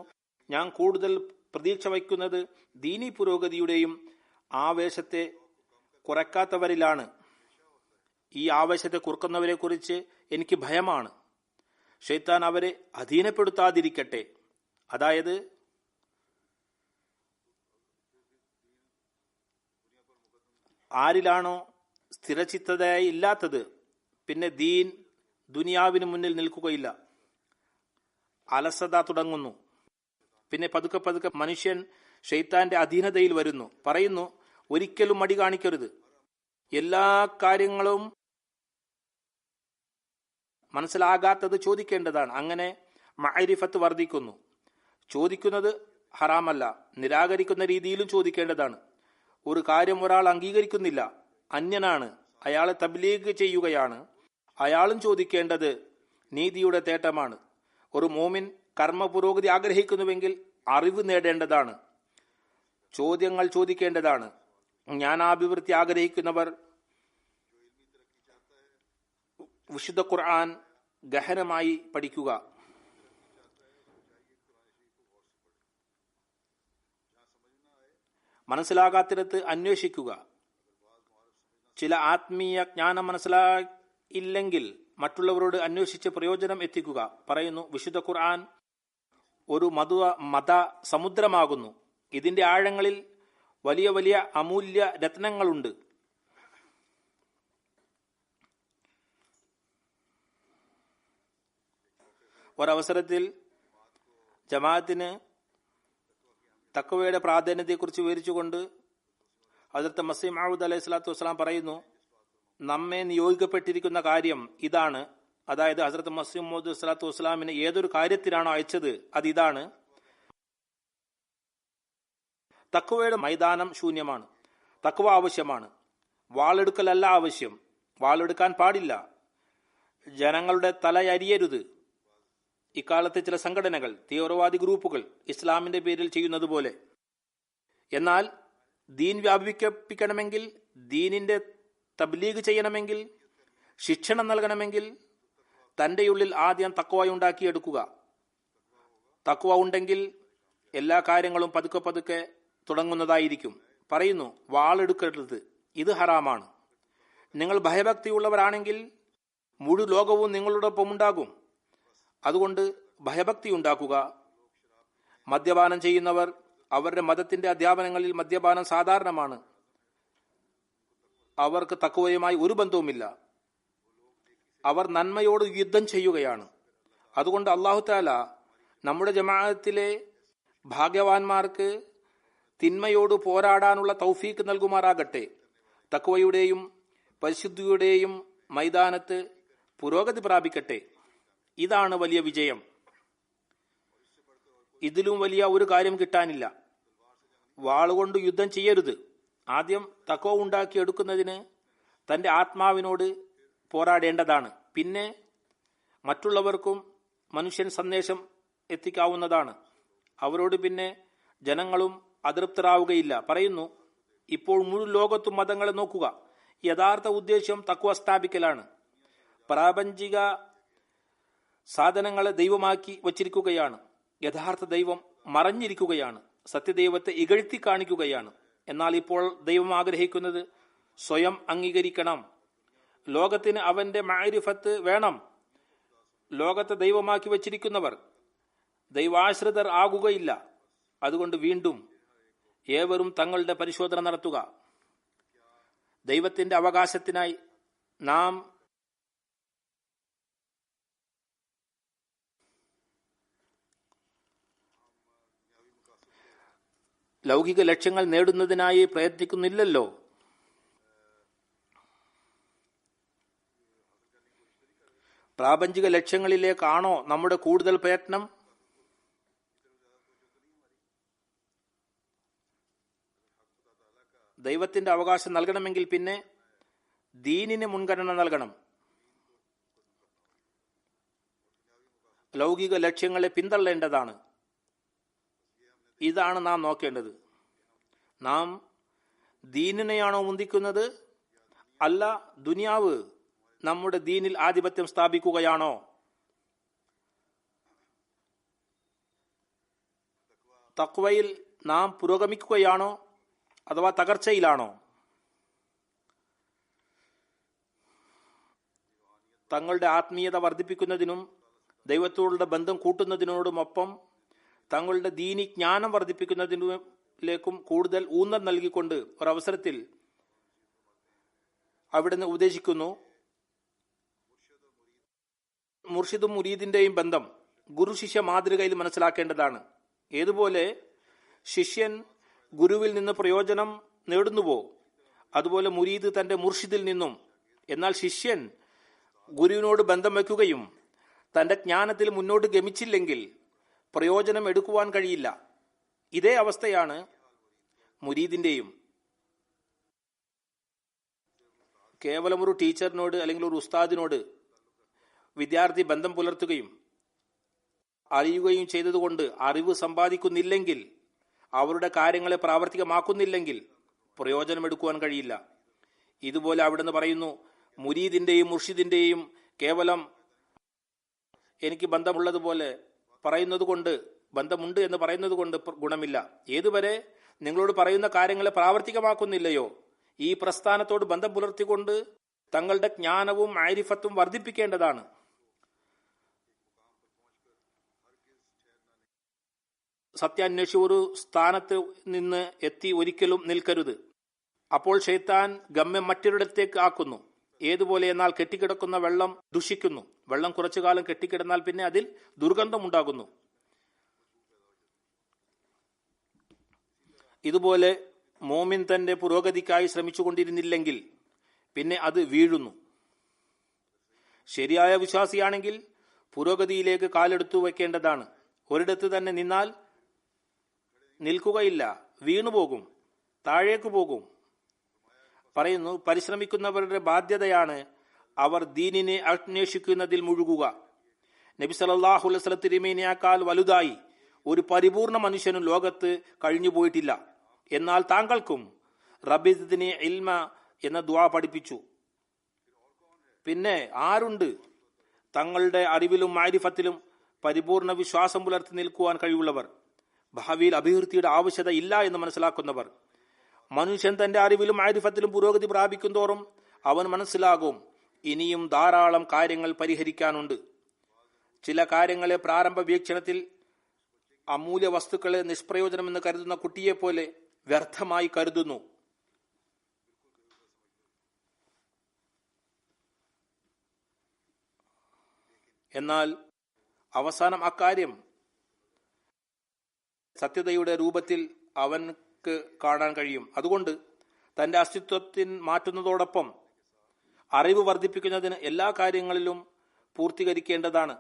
ഞാൻ കൂടുതൽ പ്രതീക്ഷ വയ്ക്കുന്നത് ദീനി പുരോഗതിയുടെയും ആവേശത്തെ കുറയ്ക്കാത്തവരിലാണ്. ഈ ആവേശത്തെ കുറുക്കുന്നവരെ കുറിച്ച് എനിക്ക് ഭയമാണ്. ശൈത്താൻ അവരെ അധീനപ്പെടുത്താതിരിക്കട്ടെ. അതായത്, ആരിലാണോ സ്ഥിരചിത്തതയായി ഇല്ലാത്തത്, പിന്നെ ദീൻ ദുനിയാവിന് മുന്നിൽ നിൽക്കുകയില്ല. അലസത തുടങ്ങുന്നു. പിന്നെ പതുക്കെ പതുക്കെ മനുഷ്യൻ ശൈത്താന്റെ അധീനതയിൽ വരുന്നു. പറയുന്നു, ഒരിക്കലും മടി കാണിക്കരുത്. എല്ലാ കാര്യങ്ങളും മനസ്സിലാകാത്തത് ചോദിക്കേണ്ടതാണ്. അങ്ങനെ മഅരിഫത്ത് വർദ്ധിക്കുന്നു. ചോദിക്കുന്നത് ഹറാമല്ല, നിരാകരിക്കുന്ന രീതിയിലും ചോദിക്കേണ്ടതാണ്. ഒരു കാര്യം ഒരാൾ അംഗീകരിക്കുന്നില്ല, അന്യനാണ്, അയാളെ തബ്ലീഗ് ചെയ്യുകയാണ്, അയാളും ചോദിക്കേണ്ടത് നീതിയുടെ തേട്ടമാണ്. ഒരു മോമിൻ കർമ്മ പുരോഗതി ആഗ്രഹിക്കുന്നുവെങ്കിൽ അറിവ് നേടേണ്ടതാണ്, ചോദ്യങ്ങൾ ചോദിക്കേണ്ടതാണ്. ജ്ഞാനാഭിവൃദ്ധി ആഗ്രഹിക്കുന്നവർ വിശുദ്ധ ഖുർആൻ ഗഹനമായി പഠിക്കുക. മനസ്സിലാകാത്തിടത്ത് അന്വേഷിക്കുക. ചില ആത്മീയ ജ്ഞാനം മനസ്സിലായില്ലെങ്കിൽ മറ്റുള്ളവരോട് അന്വേഷിച്ച് പ്രയോജനം എത്തിക്കുക. പറയുന്നു, വിശുദ്ധ ഖുർആൻ ഒരു മത സമുദ്രമാകുന്നു. ഇതിന്റെ ആഴങ്ങളിൽ വലിയ വലിയ അമൂല്യ രത്നങ്ങളുണ്ട്. ഒരവസരത്തിൽ ജമാഅത്തിന് തഖ്വയുടെ പ്രാധാന്യത്തെക്കുറിച്ച് വിവരിച്ചുകൊണ്ട് ഹദ്റത്ത് മസീഹ് മഊദ് അലൈഹി സ്വലാത്തു വസ്സലാം പറയുന്നു, നമ്മെ നിയോഗിക്കപ്പെട്ടിരിക്കുന്ന കാര്യം ഇതാണ്. അതായത് ഹസ്രത്ത് മസീഹ് മൗഊദ് സ്വലാത്തു വസ്സലാമിനെ ഏതൊരു കാര്യത്തിനാണോ അയച്ചത് അതിതാണ്. തഖ്വയുടെ മൈതാനം ശൂന്യമാണ്. തഖ്വ ആവശ്യമാണ്. വാളെടുക്കലല്ല ആവശ്യം. വാളെടുക്കാൻ പാടില്ല. ജനങ്ങളുടെ തലയരിയരുത്. ഇക്കാലത്തെ ചില സംഘടനകൾ, തീവ്രവാദി ഗ്രൂപ്പുകൾ ഇസ്ലാമിന്റെ പേരിൽ ചെയ്യുന്നത് പോലെ. എന്നാൽ ദീൻ വ്യാപിപ്പിക്കണമെങ്കിൽ, ദീനിന്റെ തബ്ലീഗ് ചെയ്യണമെങ്കിൽ, ശിക്ഷണം നൽകണമെങ്കിൽ തന്റെ ഉള്ളിൽ ആദ്യം തഖ്വ ഉണ്ടാക്കിയെടുക്കുക. തഖ്വ ഉണ്ടെങ്കിൽ എല്ലാ കാര്യങ്ങളും പതുക്കെ പതുക്കെ തുടങ്ങുന്നതായിരിക്കും. പറയുന്നു, വാളെടുക്കരുത്, ഇത് ഹറാമാണ്. നിങ്ങൾ ഭയഭക്തിയുള്ളവരാണെങ്കിൽ മുഴു ലോകവും നിങ്ങളോടൊപ്പം ഉണ്ടാകും. അതുകൊണ്ട് ഭയഭക്തി ഉണ്ടാക്കുക. മദ്യപാനം ചെയ്യുന്നവർ, അവരുടെ മതത്തിന്റെ അധ്യാപനങ്ങളിൽ മദ്യപാനം സാധാരണമാണ്. അവർക്ക് തഖ്വയുമായി ഒരു ബന്ധവുമില്ല. അവർ നന്മയോട് യുദ്ധം ചെയ്യുകയാണ്. അതുകൊണ്ട് അല്ലാഹു തആല നമ്മുടെ ജമാഅത്തിലെ ഭാഗ്യവാന്മാർക്ക് തിന്മയോട് പോരാടാനുള്ള തൗഫീക്ക് നൽകുമാറാകട്ടെ. തഖ്വയുടെയും പരിശുദ്ധിയുടെയും മൈതാനത്ത് പുരോഗതി പ്രാപിക്കട്ടെ. ഇതാണ് വലിയ വിജയം. ഇതിലും വലിയ ഒരു കാര്യം കിട്ടാനില്ല. വാളുകൊണ്ട് യുദ്ധം ചെയ്യരുത്. ആദ്യം തഖ്വ ഉണ്ടാക്കിയെടുക്കുന്നതിന് തന്റെ ആത്മാവിനോട് പോരാടേണ്ടതാണ്. പിന്നെ മറ്റുള്ളവർക്കും മനുഷ്യൻ സന്ദേശം എത്തിക്കാവുന്നതാണ്. അവരോട് പിന്നെ ജനങ്ങളും അതൃപ്തരാവുകയില്ല. പറയുന്നു, ഇപ്പോൾ മുഴുവൻ ലോകത്തും മതങ്ങളെ നോക്കുക. യഥാർത്ഥ ഉദ്ദേശ്യം തഖ്വ സ്ഥാപിക്കലാണ്. പ്രാപഞ്ചിക സാധനങ്ങളെ ദൈവമാക്കി വച്ചിരിക്കുകയാണ്. യഥാർത്ഥ ദൈവം മറഞ്ഞിരിക്കുകയാണ്. സത്യദൈവത്തെ ഇകഴ്ത്തി കാണിക്കുകയാണ്. എന്നാൽ ഇപ്പോൾ ദൈവം ആഗ്രഹിക്കുന്നത് സ്വയം അംഗീകരിക്കണം. ലോകത്തിന് അവന്റെ മഅരിഫത്ത് വേണം. ലോകത്തെ ദൈവമാക്കി വച്ചിരിക്കുന്നവർ ദൈവാശ്രിതർ ആകുകയില്ല. അതുകൊണ്ട് വീണ്ടും ഏവരും തങ്ങളുടെ പരിശോധന നടത്തുക. ദൈവത്തിന്റെ അവകാശത്തിനായി നാം ലൗകിക ലക്ഷ്യങ്ങൾ നേടുന്നതിനായി പ്രയത്നിക്കുന്നില്ലല്ലോ. പ്രാപഞ്ചിക ലക്ഷ്യങ്ങളിലേക്കാണോ നമ്മുടെ കൂടുതൽ പ്രയത്നം? ദൈവത്തിന്റെ അവകാശം നൽകണമെങ്കിൽ പിന്നെ ദീനിന് മുൻഗണന നൽകണം. ലൗകിക ലക്ഷ്യങ്ങളെ പിന്തള്ളേണ്ടതാണ്. ഇതാണ് നാം നോക്കേണ്ടത്. നാം ദീനിനെയാണോ മുന്തിക്കുന്നത്, അല്ല ദുനിയാവ് നമ്മുടെ ദീനിൽ ആധിപത്യം സ്ഥാപിക്കുകയാണോ? തഖ്വയിൽ നാം പുരോഗമിക്കുകയാണോ അഥവാ തകർച്ചയിലാണോ? തങ്ങളുടെ ആത്മീയത വർദ്ധിപ്പിക്കുന്നതിനും ദൈവത്തോടുള്ള ബന്ധം കൂട്ടുന്നതിനോടുമൊപ്പം തങ്ങളുടെ ദീനി ജ്ഞാനം വർദ്ധിപ്പിക്കുന്നതിലേക്കും കൂടുതൽ ഊന്നൽ നൽകിക്കൊണ്ട് ഒരവസരത്തിൽ അവിടുന്ന് ഉപദേശിക്കുന്നു, മുർഷിദും മുരീദിന്റെയും ബന്ധം ഗുരു ശിഷ്യ മാതൃകയിൽ മനസ്സിലാക്കേണ്ടതാണ്. ഏതുപോലെ ശിഷ്യൻ ഗുരുവിൽ നിന്ന് പ്രയോജനം നേടുന്നുവോ അതുപോലെ മുരീദ് തന്റെ മുർഷിദിൽ നിന്നും. എന്നാൽ ശിഷ്യൻ ഗുരുവിനോട് ബന്ധം വയ്ക്കുകയും തന്റെ ജ്ഞാനത്തിൽ മുന്നോട്ട് ഗമിച്ചില്ലെങ്കിൽ പ്രയോജനം എടുക്കുവാൻ കഴിയില്ല. ഇതേ അവസ്ഥയാണ് മുരീദിന്റെയും. കേവലം ഒരു ടീച്ചറിനോട് അല്ലെങ്കിൽ ഒരു ഉസ്താദിനോട് വിദ്യാർത്ഥി ബന്ധം പുലർത്തുകയും അറിയുകയും ചെയ്തതുകൊണ്ട് അറിവ് സമ്പാദിക്കുന്നില്ലെങ്കിൽ, അവരുടെ കാര്യങ്ങളെ പ്രാവർത്തികമാക്കുന്നില്ലെങ്കിൽ പ്രയോജനമെടുക്കുവാൻ കഴിയില്ല. ഇതുപോലെ അവിടുന്ന് പറയുന്നു, മുരീദിന്റെയും മുർഷിദിന്റെയും കേവലം എനിക്ക് ബന്ധമുള്ളതുപോലെ പറയുന്നത് കൊണ്ട്, ബന്ധമുണ്ട് എന്ന് പറയുന്നത് കൊണ്ട് ഗുണമില്ല. ഏതുവരെ നിങ്ങളോട് പറയുന്ന കാര്യങ്ങളെ പ്രാവർത്തികമാക്കുന്നില്ലയോ, ഈ പ്രസ്ഥാനത്തോട് ബന്ധം പുലർത്തിക്കൊണ്ട് തങ്ങളുടെ ജ്ഞാനവും മാരിഫത്തും വർദ്ധിപ്പിക്കേണ്ടതാണ്. സത്യാന്വേഷി ഒരു സ്ഥാനത്ത് നിന്ന് എത്തി ഒരിക്കലും നിൽക്കരുത്. അപ്പോൾ ശൈത്താൻ ഗമ്യം മറ്റൊരിടത്തേക്ക് ആക്കുന്നു. ഏതുപോലെ എന്നാൽ കെട്ടിക്കിടക്കുന്ന വെള്ളം ദുഷിക്കുന്നു. വെള്ളം കുറച്ചു കാലം കെട്ടിക്കിടന്നാൽ പിന്നെ അതിൽ ദുർഗന്ധമുണ്ടാകുന്നു. ഇതുപോലെ മോമിൻ തന്റെ പുരോഗതിക്കായി ശ്രമിച്ചുകൊണ്ടിരുന്നില്ലെങ്കിൽ പിന്നെ അത് വീഴുന്നു. ശരിയായ വിശ്വാസിയാണെങ്കിൽ പുരോഗതിയിലേക്ക് കാലെടുത്തു വയ്ക്കേണ്ടതാണ്. ഒരിടത്ത് തന്നെ നിന്നാൽ നിൽക്കുകയില്ല, വീണുപോകും, താഴേക്ക് പോകും. പറയുന്നു, പരിശ്രമിക്കുന്നവരുടെ ബാധ്യതയാണ് അവർ ദീനിനെ അന്വേഷിക്കുന്നതിൽ മുഴുകുക. നബി സല്ലല്ലാഹു അലൈഹി വസല്ലം തിരുമേനിയേക്കാൾ വലുതായി ഒരു പരിപൂർണ മനുഷ്യനും ലോകത്ത് കഴിഞ്ഞു പോയിട്ടില്ല. എന്നാൽ താങ്കൾക്കും റബ്ബിദ്നി ഇൽമ എന്ന ദുആ പഠിപ്പിച്ചു. പിന്നെ ആരുണ്ട് തങ്ങളുടെ അറിവിലും മാരിഫത്തിലും പരിപൂർണ വിശ്വാസം പുലർത്തി നിൽക്കുവാൻ കഴിവുള്ളവർ? ഭാവിയിൽ അഭിവൃദ്ധിയുടെ ആവശ്യത ഇല്ല എന്ന് മനസ്സിലാക്കുന്നവർ. മനുഷ്യൻ തന്റെ അറിവിലും മാരിഫത്തിലും പുരോഗതി പ്രാപിക്കും തോറും അവൻ മനസ്സിലാകും ഇനിയും ധാരാളം കാര്യങ്ങൾ പരിഹരിക്കാനുണ്ട്. ചില കാര്യങ്ങളെ പ്രാരംഭ വീക്ഷണത്തിൽ അമൂല്യ വസ്തുക്കളെ നിഷ്പ്രയോജനമെന്ന് കരുതുന്ന കുട്ടിയെപ്പോലെ വ്യർത്ഥമായി കരുതുന്നു. എന്നാൽ അവസാനം അക്കാര്യം സത്യതയുടെ രൂപത്തിൽ അവൻക്ക് കാണാൻ കഴിയും. അതുകൊണ്ട് തന്റെ അസ്തിത്വത്തിൽ മാറ്റുന്നതോടൊപ്പം അറിവ് വർദ്ധിപ്പിക്കുന്നതിന് എല്ലാ കാര്യങ്ങളിലും പൂർത്തീകരിക്കേണ്ടതാണ്.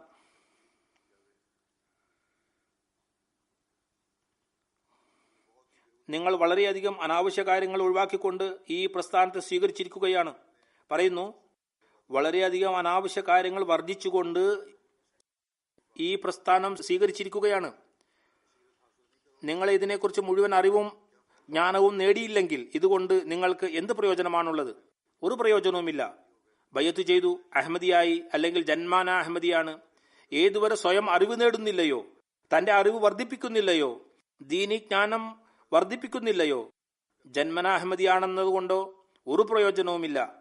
നിങ്ങൾ വളരെയധികം അനാവശ്യ കാര്യങ്ങൾ ഒഴിവാക്കിക്കൊണ്ട് ഈ പ്രസ്ഥാനത്തെ സ്വീകരിച്ചിരിക്കുകയാണ്. പറയുന്നു, വളരെയധികം അനാവശ്യ കാര്യങ്ങൾ വർദ്ധിച്ചുകൊണ്ട് ഈ പ്രസ്ഥാനം സ്വീകരിച്ചിരിക്കുകയാണ്. നിങ്ങൾ ഇതിനെക്കുറിച്ച് മുഴുവൻ അറിവും ജ്ഞാനവും നേടിയില്ലെങ്കിൽ ഇതുകൊണ്ട് നിങ്ങൾക്ക് എന്ത് പ്രയോജനമാണുള്ളത്? ഒരു പ്രയോജനവുമില്ല. ബയ്യത്ത് ചെയ്തു, അഹമ്മദിയായി, അല്ലെങ്കിൽ ജന്മാന അഹമ്മദിയാണ്. ഏതുവരെ സ്വയം അറിവ് നേടുന്നില്ലയോ, തന്റെ അറിവ് വർദ്ധിപ്പിക്കുന്നില്ലയോ, ദീനി ജ്ഞാനം വർദ്ധിപ്പിക്കുന്നില്ലയോ, ജന്മന അഹമ്മദിയാണെന്നതുകൊണ്ടോ ഒരു പ്രയോജനവുമില്ല.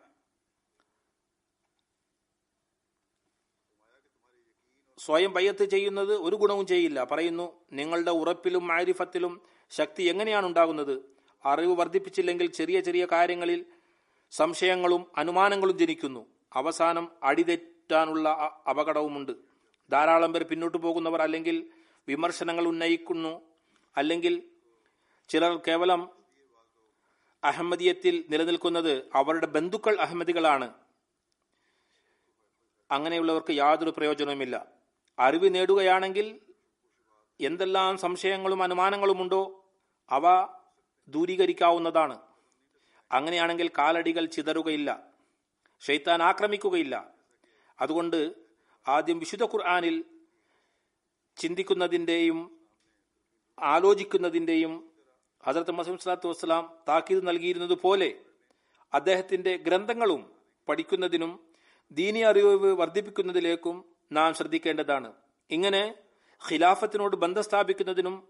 സ്വയം ബയ്യത്ത് ചെയ്യുന്നത് ഒരു ഗുണവും ചെയ്യില്ല. പറയുന്നു, നിങ്ങളുടെ ഉറപ്പിലും മാരിഫത്തിലും ശക്തി എങ്ങനെയാണ് ഉണ്ടാകുന്നത്? അറിവ് വർദ്ധിപ്പിച്ചില്ലെങ്കിൽ ചെറിയ ചെറിയ കാര്യങ്ങളിൽ സംശയങ്ങളും അനുമാനങ്ങളും ജനിക്കുന്നു. അവസാനം അടിതെറ്റാനുള്ള അപകടവുമുണ്ട്. ധാരാളം പേർ പിന്നോട്ടു പോകുന്നവർ അല്ലെങ്കിൽ വിമർശനങ്ങൾ ഉന്നയിക്കുന്നു. അല്ലെങ്കിൽ ചിലർ കേവലം അഹമ്മദിയത്തിൽ നിലനിൽക്കുന്നത് അവരുടെ ബന്ധുക്കൾ അഹമ്മദികളാണ്. അങ്ങനെയുള്ളവർക്ക് യാതൊരു പ്രയോജനവുമില്ല. അറിവ് നേടുകയാണെങ്കിൽ എന്തെല്ലാം സംശയങ്ങളും അനുമാനങ്ങളുമുണ്ടോ അവ ദൂരീകരിക്കാവുന്നതാണ്. അങ്ങനെയാണെങ്കിൽ കാലടികൾ ചിതറുകയില്ല, ശൈത്താൻ ആക്രമിക്കുകയില്ല. അതുകൊണ്ട് ആദ്യം വിശുദ്ധ ഖുർആനിൽ ചിന്തിക്കുന്നതിൻ്റെയും ആലോചിക്കുന്നതിൻ്റെയും ഹസ്രത്ത് മസീഹ് സ്വല്ലല്ലാഹു അലൈഹി വസല്ലം താക്കീത് നൽകിയിരുന്നത് പോലെ അദ്ദേഹത്തിന്റെ ഗ്രന്ഥങ്ങളും പഠിക്കുന്നതിനും ദീനി അറിവ് വർദ്ധിപ്പിക്കുന്നതിലേക്കും നാം ശ്രദ്ധിക്കേണ്ടതാണ്. ഇങ്ങനെ ഖിലാഫത്തിനോട് ബന്ധം സ്ഥാപിക്കുന്നതിനും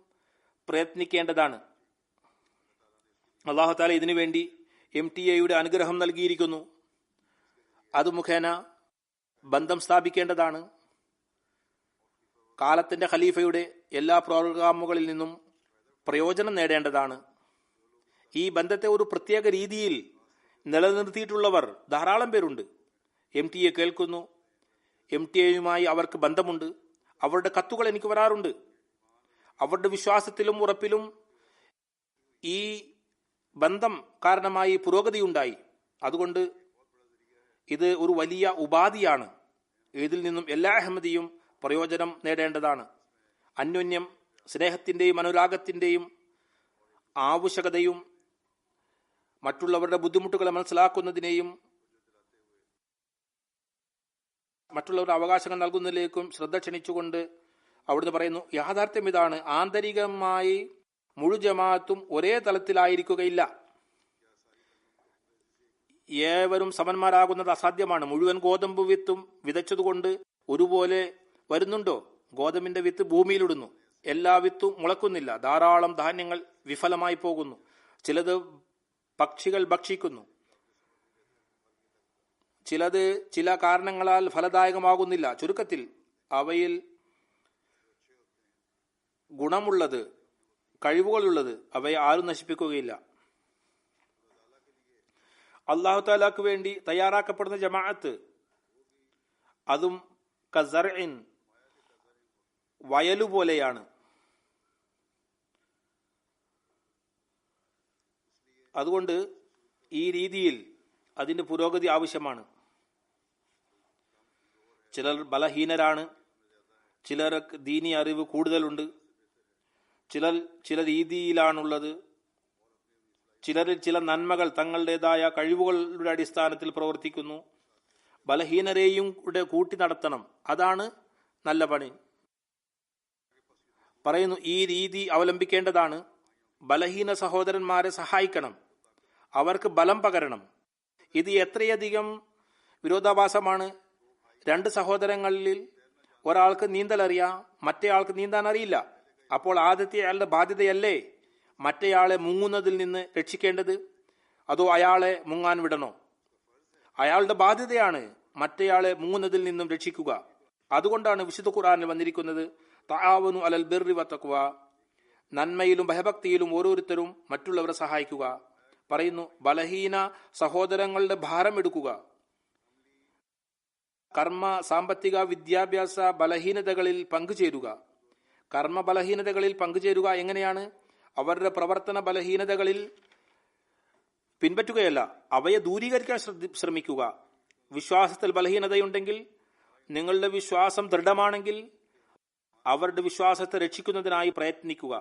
പ്രയത്നിക്കേണ്ടതാണ്. അല്ലാഹു തആല ഇതിനുവേണ്ടി MTA അനുഗ്രഹം നൽകിയിരിക്കുന്നു. അത് മുഖേന ബന്ധം സ്ഥാപിക്കേണ്ടതാണ്. കാലത്തിന്റെ ഖലീഫയുടെ എല്ലാ പ്രോഗ്രാമുകളിൽ നിന്നും പ്രയോജനം നേടേണ്ടതാണ്. ഈ ബന്ധത്തെ ഒരു പ്രത്യേക രീതിയിൽ നിലനിർത്തിയിട്ടുള്ളവർ ധാരാളം പേരുണ്ട്. MTA കേൾക്കുന്നു, MTA അവർക്ക് ബന്ധമുണ്ട്. അവരുടെ കത്തുകൾ എനിക്ക് വരാറുണ്ട്. അവരുടെ വിശ്വാസത്തിലും ഉറപ്പിലും ഈ ബന്ധം കാരണമായി പുരോഗതിയുണ്ടായി. അതുകൊണ്ട് ഇത് ഒരു വലിയ ഉപാധിയാണ്. ഇതിൽ നിന്നും എല്ലാ അഹമ്മദിയും പ്രയോജനം നേടേണ്ടതാണ്. അന്യോന്യം സ്നേഹത്തിന്റെയും അനുരാഗത്തിന്റെയും ആവശ്യകതയും മറ്റുള്ളവരുടെ ബുദ്ധിമുട്ടുകളെ മനസ്സിലാക്കുന്നതിനെയും മറ്റുള്ളവരുടെ അവകാശങ്ങൾ നൽകുന്നതിലേക്കും ശ്രദ്ധ ക്ഷണിച്ചുകൊണ്ട് അവിടുന്ന് പറയുന്നു, യാഥാർത്ഥ്യം ഇതാണ്, ആന്തരികമായി മുഴു ജമാഅത്തും ഒരേ തലത്തിലായിരിക്കുകയില്ല. ഏവരും സമന്മാരാകുന്നത് അസാധ്യമാണ്. മുഴുവൻ ഗോതമ്പ് വിത്തും വിതച്ചതുകൊണ്ട് ഒരുപോലെ വരുന്നുണ്ടോ? ഗോതമ്പിന്റെ വിത്ത് ഭൂമിയിലിടുന്നു, എല്ലാ വിത്തും മുളക്കുന്നില്ല. ധാരാളം ധാന്യങ്ങൾ വിഫലമായി പോകുന്നു. ചിലത് പക്ഷികൾ ഭക്ഷിക്കുന്നു. ചിലത് ചില കാരണങ്ങളാൽ ഫലദായകമാകുന്നില്ല. ചുരുക്കത്തിൽ അവയിൽ ഗുണമുള്ളത്, കഴിവുകളുള്ളത് അവയെ ആരും നശിപ്പിക്കുകയില്ല. അല്ലാഹു തആലക്ക് വേണ്ടി തയ്യാറാക്കപ്പെടുന്ന ജമാഅത്ത് അതും കസർഇൻ വയലുപോലെയാണ്. അതുകൊണ്ട് ഈ രീതിയിൽ അതിന്റെ പുരോഗതി ആവശ്യമാണ്. ചിലർ ബലഹീനരാണ്, ചിലർക്ക് ദീനി അറിവ് കൂടുതലുണ്ട്, ചില രീതിയിലാണുള്ളത്. ചിലരിൽ ചില നന്മകൾ തങ്ങളുടേതായ കഴിവുകളുടെ അടിസ്ഥാനത്തിൽ പ്രവർത്തിക്കുന്നു. ബലഹീനരെയും കൂടെ കൂട്ടി നടത്തണം, അതാണ് നല്ല പണി. പറയുന്നു, ഈ രീതി അവലംബിക്കേണ്ടതാണ്. ബലഹീന സഹോദരന്മാരെ സഹായിക്കണം, അവർക്ക് ബലം പകരണം. ഇത് എത്രയധികം വിരോധാഭാസമാണ്. രണ്ട് സഹോദരങ്ങളിൽ ഒരാൾക്ക് നീന്തൽ അറിയാം, മറ്റേയാൾക്ക് നീന്താൻ അറിയില്ല. അപ്പോൾ ആദ്യത്തെ അയാളുടെ ബാധ്യതയല്ലേ മറ്റേയാളെ മുങ്ങുന്നതിൽ നിന്ന് രക്ഷിക്കേണ്ടത്? അതോ അയാളെ മുങ്ങാൻ വിടണോ? അയാളുടെ ബാധ്യതയാണ് മറ്റേയാളെ മുങ്ങുന്നതിൽ നിന്നും രക്ഷിക്കുക. അതുകൊണ്ടാണ് വിശുദ്ധ ഖുർആനിൽ വന്നിരിക്കുന്നത്, തആവനു അലൽ ബിർരി വത്തഖ്വ, നന്മയിലും ഭയഭക്തിയിലും ഓരോരുത്തരും മറ്റുള്ളവരെ സഹായിക്കുക. പറയുന്നു, ബലഹീന സഹോദരങ്ങളുടെ ഭാരം എടുക്കുക. കർമ്മ, സാമ്പത്തിക, വിദ്യാഭ്യാസ ബലഹീനതകളിൽ പങ്കുചേരുക. കർമ്മ ബലഹീനതകളിൽ പങ്കുചേരുക എങ്ങനെയാണ്? അവരുടെ പ്രവർത്തന ബലഹീനതകളിൽ പിൻപറ്റുകയല്ല, അവയെ ദൂരീകരിക്കാൻ ശ്രമിക്കുക. വിശ്വാസത്തിൽ ബലഹീനതയുണ്ടെങ്കിൽ, നിങ്ങളുടെ വിശ്വാസം ദൃഢമാണെങ്കിൽ അവരുടെ വിശ്വാസത്തെ രക്ഷിക്കുന്നതിനായി പ്രയത്നിക്കുക.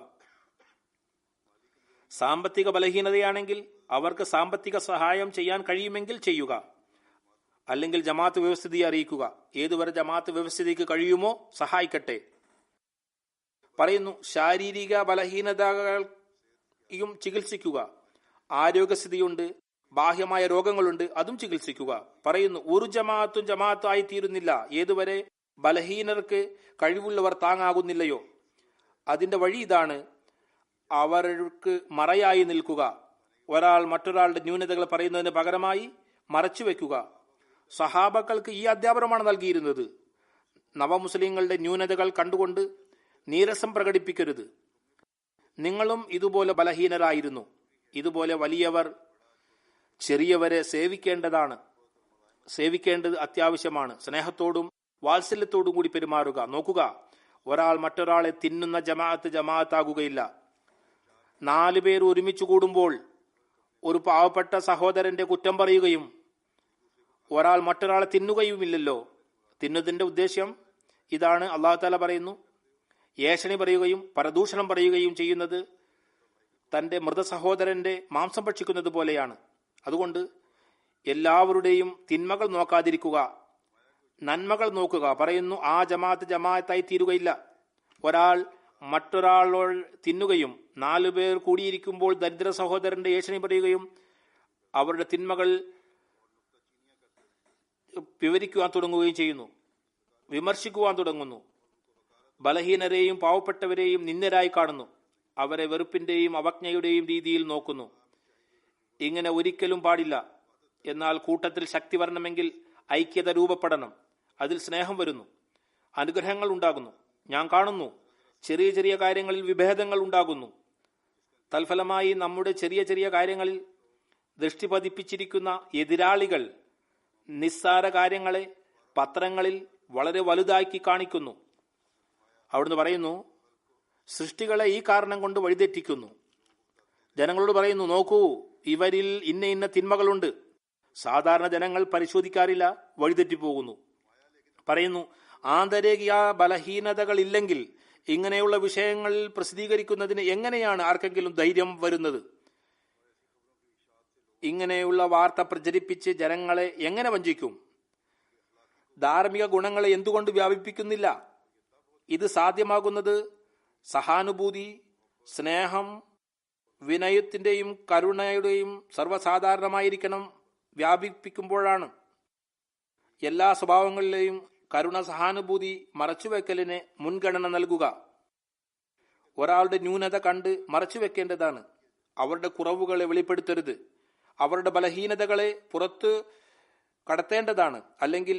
സാമ്പത്തിക ബലഹീനതയാണെങ്കിൽ അവർക്ക് സാമ്പത്തിക സഹായം ചെയ്യാൻ കഴിയുമെങ്കിൽ ചെയ്യുക. അല്ലെങ്കിൽ ജമാഅത്ത് വ്യവസ്ഥിതിയെ അറിയിക്കുക. ഏതുവരെ ജമാഅത്ത് വ്യവസ്ഥിതിക്ക് കഴിയുമോ സഹായിക്കട്ടെ. പറയുന്നു, ശാരീരിക ബലഹീനതയും ചികിത്സിക്കുക. ആരോഗ്യസ്ഥിതിയുണ്ട്, ബാഹ്യമായ രോഗങ്ങളുണ്ട്, അതും ചികിത്സിക്കുക. പറയുന്നു, ഒരു ജമാഅത്തും ജമാഅത്തായി തീരുന്നില്ല ഏതുവരെ ബലഹീനർക്ക് കഴിവുള്ളവർ താങ്ങാകുന്നില്ലയോ. അതിന്റെ വഴി ഇതാണ്, അവർക്ക് മറയായി നിൽക്കുക. ഒരാൾ മറ്റൊരാളുടെ ന്യൂനതകൾ പറയുന്നതിന് പകരമായി മറച്ചു വെക്കുക. സഹാബക്കൾക്ക് ഈ അധ്യാപനമാണ് നൽകിയിരുന്നത്. നവമുസ്ലിങ്ങളുടെ ന്യൂനതകൾ കണ്ടുകൊണ്ട് നീരസം പ്രകടിപ്പിക്കരുത്. നിങ്ങളും ഇതുപോലെ ബലഹീനരായിരുന്നു. ഇതുപോലെ വലിയവർ ചെറിയവരെ സേവിക്കേണ്ടത് അത്യാവശ്യമാണ്. സ്നേഹത്തോടും വാത്സല്യത്തോടും കൂടി പെരുമാറുക. നോക്കുക, ഒരാൾ മറ്റൊരാളെ തിന്നുന്ന ജമാഅത്താകുകയില്ല. 4 പേർ ഒരുമിച്ച് കൂടുമ്പോൾ ഒരു പാവപ്പെട്ട സഹോദരന്റെ കുറ്റം പറയുകയും ഒരാൾ മറ്റൊരാളെ തിന്നുകയുമില്ലല്ലോ. തിന്നതിന്റെ ഉദ്ദേശ്യം ഇതാണ്. അല്ലാഹു തആല പറയുന്നു, ഏഷണി പറയുകയും പരദൂഷണം പറയുകയും ചെയ്യുന്നത് തന്റെ മൃത സഹോദരന്റെ മാംസം ഭക്ഷിക്കുന്നത് പോലെയാണ്. അതുകൊണ്ട് എല്ലാവരുടെയും തിന്മകൾ നോക്കാതിരിക്കുക, നന്മകൾ നോക്കുക. പറയുന്നു, ആ ജമാഅത്തായി തീരുകയില്ല. ഒരാൾ മറ്റൊരാളോട് തിന്നുകയും 4 പേർ കൂടിയിരിക്കുമ്പോൾ ദരിദ്ര സഹോദരന്റെ ഏഷണി പറയുകയും അവരുടെ തിന്മകൾ വിവരിക്കുവാൻ തുടങ്ങുകയും ചെയ്യുന്നു, വിമർശിക്കുവാൻ തുടങ്ങുന്നു. ബലഹീനരെയും പാവപ്പെട്ടവരെയും നിന്ദരായി കാണുന്നു, അവരെ വെറുപ്പിന്റെയും അവജ്ഞയുടെയും രീതിയിൽ നോക്കുന്നു. ഇങ്ങനെ ഒരിക്കലും പാടില്ല. എന്നാൽ കൂട്ടത്തിൽ ശക്തി വരണമെങ്കിൽ ഐക്യത രൂപപ്പെടണം. അതിൽ സ്നേഹം വരുന്നു, അനുഗ്രഹങ്ങൾ ഉണ്ടാകുന്നു. ഞാൻ കാണുന്നു, ചെറിയ ചെറിയ കാര്യങ്ങളിൽ വിഭേദങ്ങൾ ഉണ്ടാകുന്നു. തൽഫലമായി നമ്മുടെ ചെറിയ ചെറിയ കാര്യങ്ങളിൽ ദൃഷ്ടി പതിപ്പിച്ചിരിക്കുന്ന എതിരാളികൾ നിസ്സാര കാര്യങ്ങളെ പത്രങ്ങളിൽ വളരെ വലുതാക്കി കാണിക്കുന്നു. അവിടുന്ന് പറയുന്നു, സൃഷ്ടികളെ ഈ കാരണം കൊണ്ട് വഴിതെറ്റിക്കുന്നു. ജനങ്ങളോട് പറയുന്നു, നോക്കൂ, ഇവരിൽ ഇന്ന തിന്മകളുണ്ട്. സാധാരണ ജനങ്ങൾ പരിശോധിക്കാറില്ല, വഴിതെറ്റിപ്പോകുന്നു. പറയുന്നു, ആന്തരിക ബലഹീനതകൾ ഇല്ലെങ്കിൽ ഇങ്ങനെയുള്ള വിഷയങ്ങൾ പ്രസിദ്ധീകരിക്കുന്നതിന് എങ്ങനെയാണ് ആർക്കെങ്കിലും ധൈര്യം വരുന്നത്? ഇങ്ങനെയുള്ള വാർത്ത പ്രചരിപ്പിച്ച് ജനങ്ങളെ എങ്ങനെ വഞ്ചിക്കും? ധാർമ്മിക ഗുണങ്ങളെ എന്തുകൊണ്ട് വ്യാപിപ്പിക്കുന്നില്ല? ഇത് സാധ്യമാകുന്നത് സഹാനുഭൂതി, സ്നേഹം, വിനയത്തിന്റെയും കരുണയുടെയും സർവ്വസാധാരണമായിരിക്കണം വ്യാപിപ്പിക്കുമ്പോഴാണ്. എല്ലാ സ്വഭാവങ്ങളിലെയും കരുണ, സഹാനുഭൂതി മറച്ചുവെക്കലിന് മുൻഗണന നൽകുക. ഒരാളുടെ ന്യൂനത കണ്ട് മറച്ചുവെക്കേണ്ടതാണ്. അവരുടെ കുറവുകളെ വെളിപ്പെടുത്തരുത്. അവരുടെ ബലഹീനതകളെ പുറത്ത് കടത്തേണ്ടതാണ്. അല്ലെങ്കിൽ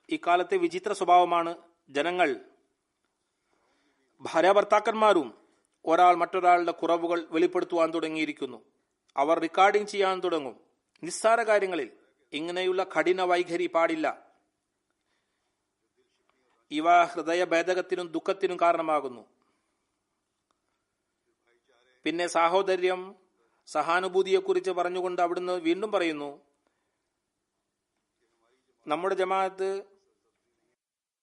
ഇക്കാലത്തെ വിചിത്ര സ്വഭാവമാണ്, ജനങ്ങൾ ഭാര്യാഭർത്താക്കന്മാരും ഒരാൾ മറ്റൊരാളുടെ കുറവുകൾ വെളിപ്പെടുത്തുവാൻ തുടങ്ങിയിരിക്കുന്നു. അവർ റെക്കോർഡിംഗ് ചെയ്യാൻ തുടങ്ങും. നിസ്സാര കാര്യങ്ങളിൽ ഇങ്ങനെയുള്ള കഠിന വൈഖരി പാടില്ല. ഇവ ഹൃദയഭേദകത്തിനും ദുഃഖത്തിനും കാരണമാകുന്നു. പിന്നെ സാഹോദര്യം, സഹാനുഭൂതിയെക്കുറിച്ച് പറഞ്ഞുകൊണ്ട് അവിടുന്ന് വീണ്ടും പറയുന്നു, നമ്മുടെ ജമാഅത്ത്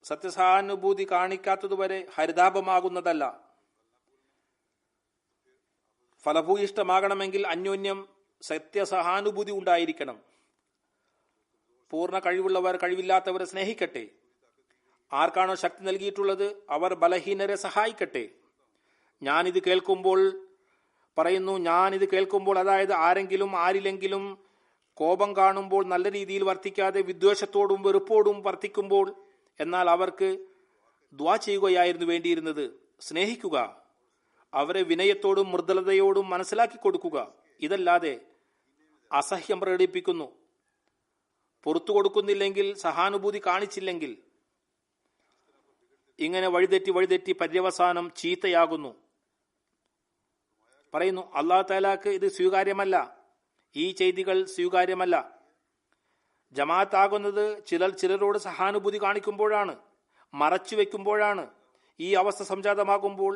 സത്യസഹാനുഭൂതി കാണിക്കാത്തതുവരെ ഹരിതാപമാകുന്നതല്ല. ഫലഭൂയിഷ്ടമാകണമെങ്കിൽ അന്യോന്യം സത്യസഹാനുഭൂതി ഉണ്ടായിരിക്കണം. പൂർണ്ണ കഴിവുള്ളവർ കഴിവില്ലാത്തവരെ സ്നേഹിക്കട്ടെ. ആർക്കാണോ ശക്തി നൽകിയിട്ടുള്ളത് അവർ ബലഹീനരെ സഹായിക്കട്ടെ. ഞാനിത് കേൾക്കുമ്പോൾ അതായത് ആരെങ്കിലും ആരിലെങ്കിലും കോപം കാണുമ്പോൾ നല്ല രീതിയിൽ വർത്തിക്കാതെ വിദ്വേഷത്തോടും വെറുപ്പോടും വർത്തിക്കുമ്പോൾ, എന്നാൽ അവർക്ക് ദുആ ചെയ്യുകയായിരുന്നു വേണ്ടിയിരുന്നത്. സ്നേഹിക്കുക, അവരെ വിനയത്തോടും മൃദുലതയോടും മനസ്സിലാക്കി കൊടുക്കുക. ഇതല്ലാതെ അസഹ്യം പ്രകടിപ്പിക്കുന്നു, പുറത്തു കൊടുക്കുന്നില്ലെങ്കിൽ, സഹാനുഭൂതി കാണിച്ചില്ലെങ്കിൽ, ഇങ്ങനെ വഴിതെറ്റി പര്യവസാനം ചീത്തയാകുന്നു. പറയുന്നു, അല്ലാഹു തആലാക്ക് ഇത് സ്വീകാര്യമല്ല. ഈ ചെയ്തികൾ സ്വീകാര്യമല്ല. ജമാഅത്ത് ആകുന്നത് ചിലരോട് സഹാനുഭൂതി കാണിക്കുമ്പോഴാണ്, മറച്ചു വെക്കുമ്പോഴാണ്. ഈ അവസ്ഥ സംജാതമാകുമ്പോൾ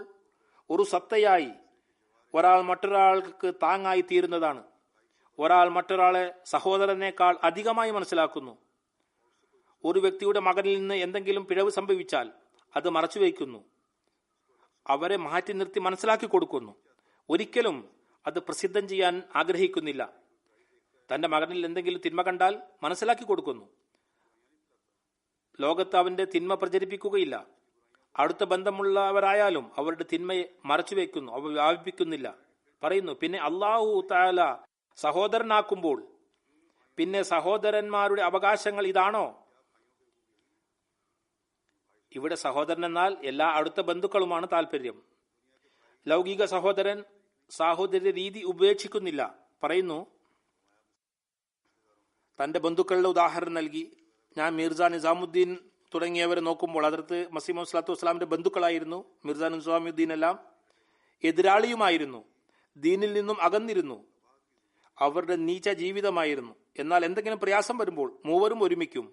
ഒരു സത്തയായി ഒരാൾ മറ്റൊരാൾക്ക് താങ്ങായി തീരുന്നതാണ്. ഒരാൾ മറ്റൊരാളെ സഹോദരനേക്കാൾ അധികമായി മനസ്സിലാക്കുന്നു. ഒരു വ്യക്തിയുടെ മകനിൽ നിന്ന് എന്തെങ്കിലും പിഴവ് സംഭവിച്ചാൽ അത് മറച്ചു വയ്ക്കുന്നു. അവരെ മാറ്റി നിർത്തി മനസ്സിലാക്കി കൊടുക്കുന്നു. ഒരിക്കലും അത് പ്രസിദ്ധം ചെയ്യാൻ ആഗ്രഹിക്കുന്നില്ല. തന്റെ മകനിൽ എന്തെങ്കിലും തിന്മ കണ്ടാൽ മനസ്സിലാക്കി കൊടുക്കുന്നു. ലോകത്ത് അവന്റെ തിന്മ പ്രചരിപ്പിക്കുകയില്ല. അടുത്ത ബന്ധമുള്ളവരായാലും അവരുടെ തിന്മയെ മറച്ചു വയ്ക്കുന്നു, അവ വ്യാപിപ്പിക്കുന്നില്ല. പറയുന്നു, പിന്നെ അല്ലാഹു തആല സഹോദരനാക്കുമ്പോൾ പിന്നെ സഹോദരന്മാരുടെ അവകാശങ്ങൾ ഇതാണോ? ഇവിടെ സഹോദരൻ എന്നാൽ എല്ലാ അടുത്ത ബന്ധുക്കളുമാണ് താല്പര്യം. ലൗകിക സഹോദരൻ സാഹോദര്യ രീതി ഉപേക്ഷിക്കുന്നില്ല. പറയുന്നു, തന്റെ ബന്ധുക്കളുടെ ഉദാഹരണം നൽകി, ഞാൻ മിർസ നിസാമുദ്ദീൻ തുടങ്ങിയവരെ നോക്കുമ്പോൾ ഹദ്റത്ത് മസീഹ് മൗഊദ് സ്വല്ലല്ലാഹു അലൈഹി വസല്ലമയുടെ ബന്ധുക്കളായിരുന്നു. മിർസ നിസാമുദ്ദീൻ എല്ലാം എതിരാളിയുമായിരുന്നു, ദീനിൽ നിന്നും അകന്നിരുന്നു, അവരുടെ നീച്ച ജീവിതമായിരുന്നു. എന്നാൽ എന്തെങ്കിലും പ്രയാസം വരുമ്പോൾ മൂവരും ഒരുമിക്കും,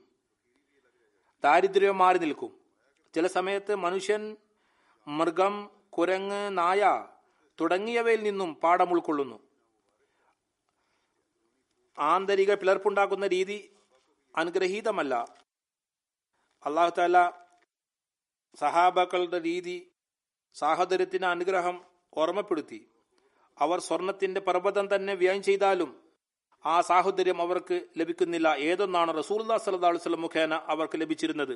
ദാരിദ്ര്യം മാറി നിൽക്കും. ചില സമയത്ത് മനുഷ്യൻ, മൃഗം, കുരങ്ങ്, നായ തുടങ്ങിയവയിൽ നിന്നും പാഠം ഉൾക്കൊള്ളുന്നു. ആന്തരിക പിളർപ്പുണ്ടാക്കുന്ന രീതി അനുഗ്രഹീതമല്ല. അല്ലാഹു തആല സഹാബാക്കളുടെ രീതി, സാഹോദര്യത്തിന് അനുഗ്രഹം ഓർമ്മപ്പെടുത്തി. അവർ സ്വർണത്തിന്റെ പർവ്വതം തന്നെ വ്യയം ചെയ്താലും ആ സാഹോദര്യം അവർക്ക് ലഭിക്കുന്നില്ല. ഏതൊന്നാണ് റസൂലുള്ളാഹി സ്വല്ലല്ലാഹു അലൈഹി വസല്ലം മുഖേന അവർക്ക് ലഭിച്ചിരുന്നത്.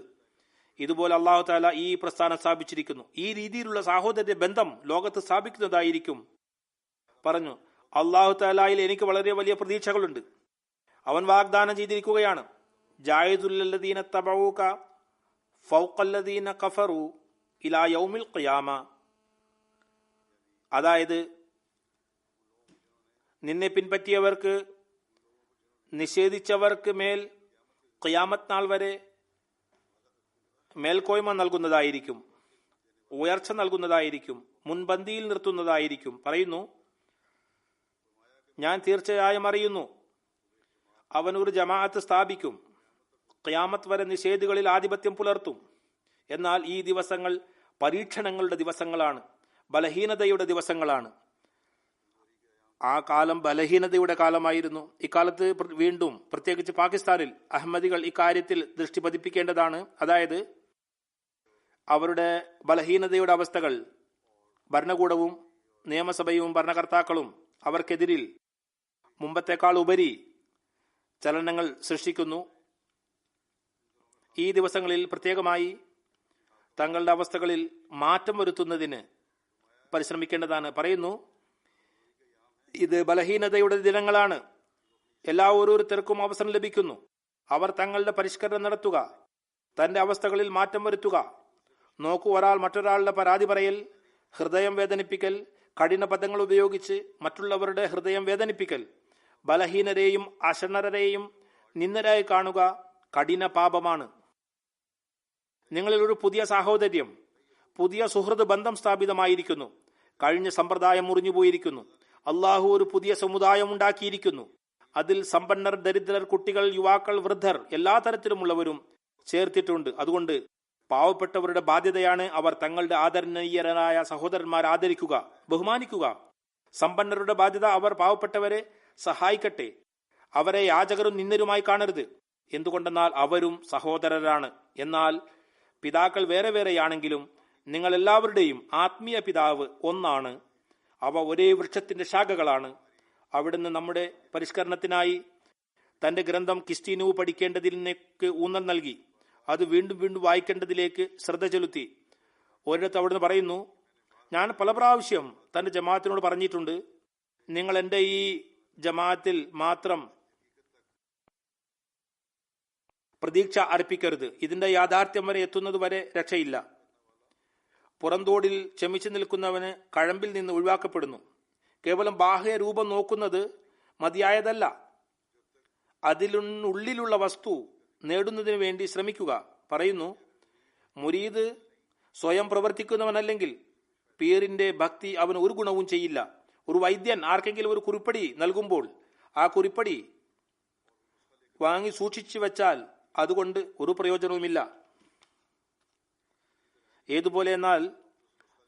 ഇതുപോലെ അല്ലാഹു തആല ഈ പ്രസ്ഥാനം സ്ഥാപിച്ചിരിക്കുന്നു. ഈ രീതിയിലുള്ള സാഹോദര്യ ബന്ധം ലോകത്ത് സ്ഥാപിക്കുന്നതായിരിക്കും. പറഞ്ഞു, അല്ലാഹു തആലയിൽ എനിക്ക് വളരെ വലിയ പ്രതീക്ഷകളുണ്ട്. അവൻ വാഗ്ദാനം ചെയ്തിരിക്കുകയാണ്, ജായിദുല്ലദീന തബഊക ഫൗഖല്ലദീന കഫറു ഇലാ യൗമിൽ ഖിയാമ. അതായത് നിന്നെ പിൻപറ്റിയവർക്ക്, നിഷേധിച്ചവർക്ക് മേൽ ഖിയാമത്ത് നാൾ വരെ മേൽക്കോയ്മ നൽകുന്നതായിരിക്കും, ഉയർച്ച നൽകുന്നതായിരിക്കും, മുൻപന്തിയിൽ നിർത്തുന്നതായിരിക്കും. പറയുന്നു, ഞാൻ തീർച്ചയായും അറിയുന്നു അവൻ ഒരു ജമാഅത്ത് സ്ഥാപിക്കും, ഖിയാമത്ത് വരെ നിഷേധികളിൽ ആധിപത്യം പുലർത്തും. എന്നാൽ ഈ ദിവസങ്ങൾ പരീക്ഷണങ്ങളുടെ ദിവസങ്ങളാണ്, ബലഹീനതയുടെ ദിവസങ്ങളാണ്. ആ കാലം ബലഹീനതയുടെ കാലമായിരുന്നു. ഇക്കാലത്ത് വീണ്ടും പ്രത്യേകിച്ച് പാകിസ്ഥാനിൽ അഹമ്മദികൾ ഇക്കാര്യത്തിൽ ദൃഷ്ടി പതിപ്പിക്കേണ്ടതാണ്. അതായത് അവരുടെ ബലഹീനതയുടെ അവസ്ഥകൾ ഭരണകൂടവും നിയമസഭയും ഭരണകർത്താക്കളും അവർക്കെതിരിൽ മുമ്പത്തേക്കാൾ ഉപരി ചലനങ്ങൾ സൃഷ്ടിക്കുന്നു. ഈ ദിവസങ്ങളിൽ പ്രത്യേകമായി തങ്ങളുടെ അവസ്ഥകളിൽ മാറ്റം വരുത്തുന്നതിന് പരിശ്രമിക്കേണ്ടതാണ്. പറയുന്നു, ഇത് ബലഹീനതയുടെ ദിനങ്ങളാണ്. ഓരോരുത്തർക്കും അവസരം ലഭിക്കുന്നു. അവർ തങ്ങളുടെ പരിഷ്കരണം നടത്തുക, തന്റെ അവസ്ഥകളിൽ മാറ്റം വരുത്തുക. നോക്കൂ, ഒരാൾ മറ്റൊരാളുടെ പരാതി പറയൽ, ഹൃദയം വേദനിപ്പിക്കൽ, കഠിന പദങ്ങൾ ഉപയോഗിച്ച് മറ്റുള്ളവരുടെ ഹൃദയം വേദനിപ്പിക്കൽ, ബലഹീനരെയും അശരണരെയും നിന്ദരായി കാണുക കഠിന പാപമാണ്. നിങ്ങളിൽ ഒരു പുതിയ സാഹോദര്യം, പുതിയ സുഹൃത്ത് ബന്ധം സ്ഥാപിതമായിരിക്കുന്നു. കഴിഞ്ഞ സമ്പ്രദായം മുറിഞ്ഞുപോയിരിക്കുന്നു. അള്ളാഹു ഒരു പുതിയ സമുദായം ഉണ്ടാക്കിയിരിക്കുന്നു. അതിൽ സമ്പന്നർ, ദരിദ്രർ, കുട്ടികൾ, യുവാക്കൾ, വൃദ്ധർ, എല്ലാ തരത്തിലുമുള്ളവരും ചേർത്തിട്ടുണ്ട്. അതുകൊണ്ട് പാവപ്പെട്ടവരുടെ ബാധ്യതയാണ് അവർ തങ്ങളുടെ ആദരണീയരായ സഹോദരന്മാരെ ആദരിക്കുക, ബഹുമാനിക്കുക. സമ്പന്നരുടെ ബാധ്യത അവർ പാവപ്പെട്ടവരെ സഹായിക്കട്ടെ. അവരെ യാചകരും നിന്ദരുമായി കാണരുത്. എന്തുകൊണ്ടെന്നാൽ അവരും സഹോദരരാണ്. എന്നാൽ പിതാക്കൾ വേറെ വേറെയാണെങ്കിലും നിങ്ങൾ എല്ലാവരുടെയും ആത്മീയ പിതാവ് ഒന്നാണ്. അവ ഒരേ വൃക്ഷത്തിന്റെ ശാഖകളാണ്. അവിടുന്ന് നമ്മുടെ പരിഷ്കരണത്തിനായി തന്റെ ഗ്രന്ഥം കിസ്തീനു പഠിക്കേണ്ടതിലേക്ക് ഊന്നൽ നൽകി. അത് വീണ്ടും വീണ്ടും വായിക്കേണ്ടതിലേക്ക് ശ്രദ്ധ ചെലുത്തി. ഒരിടത്ത് അവിടുന്ന് പറയുന്നു, ഞാൻ പല പ്രാവശ്യം തന്റെ ജമാഅത്തിനോട് പറഞ്ഞിട്ടുണ്ട്, നിങ്ങൾ എൻ്റെ ഈ ജമാഅത്തിൽ മാത്രം പ്രതീക്ഷ അർപ്പിക്കരുത്. ഇതിന്റെ യാഥാർത്ഥ്യം വരെ എത്തുന്നത് വരെ രക്ഷയില്ല. പുറന്തോടിൽ ക്ഷമിച്ചു നിൽക്കുന്നവന് കഴമ്പിൽ നിന്ന് ഒഴിവാക്കപ്പെടുന്നു. കേവലം ബാഹ്യ രൂപം നോക്കുന്നത് മതിയായതല്ല. അതിലുള്ളിലുള്ള വസ്തു നേടുന്നതിന് വേണ്ടി ശ്രമിക്കുക. പറയുന്നു, മുരീദ് സ്വയം പ്രവർത്തിക്കുന്നവനല്ലെങ്കിൽ പീറിന്റെ ഭക്തി അവന് ഒരു ഗുണവും ചെയ്യില്ല. ഒരു വൈദ്യൻ ആർക്കെങ്കിലും ഒരു കുറിപ്പടി നൽകുമ്പോൾ ആ കുറിപ്പടി വാങ്ങി സൂക്ഷിച്ചു വെച്ചാൽ അതുകൊണ്ട് ഒരു പ്രയോജനവുമില്ല. ഏതുപോലെ എന്നാൽ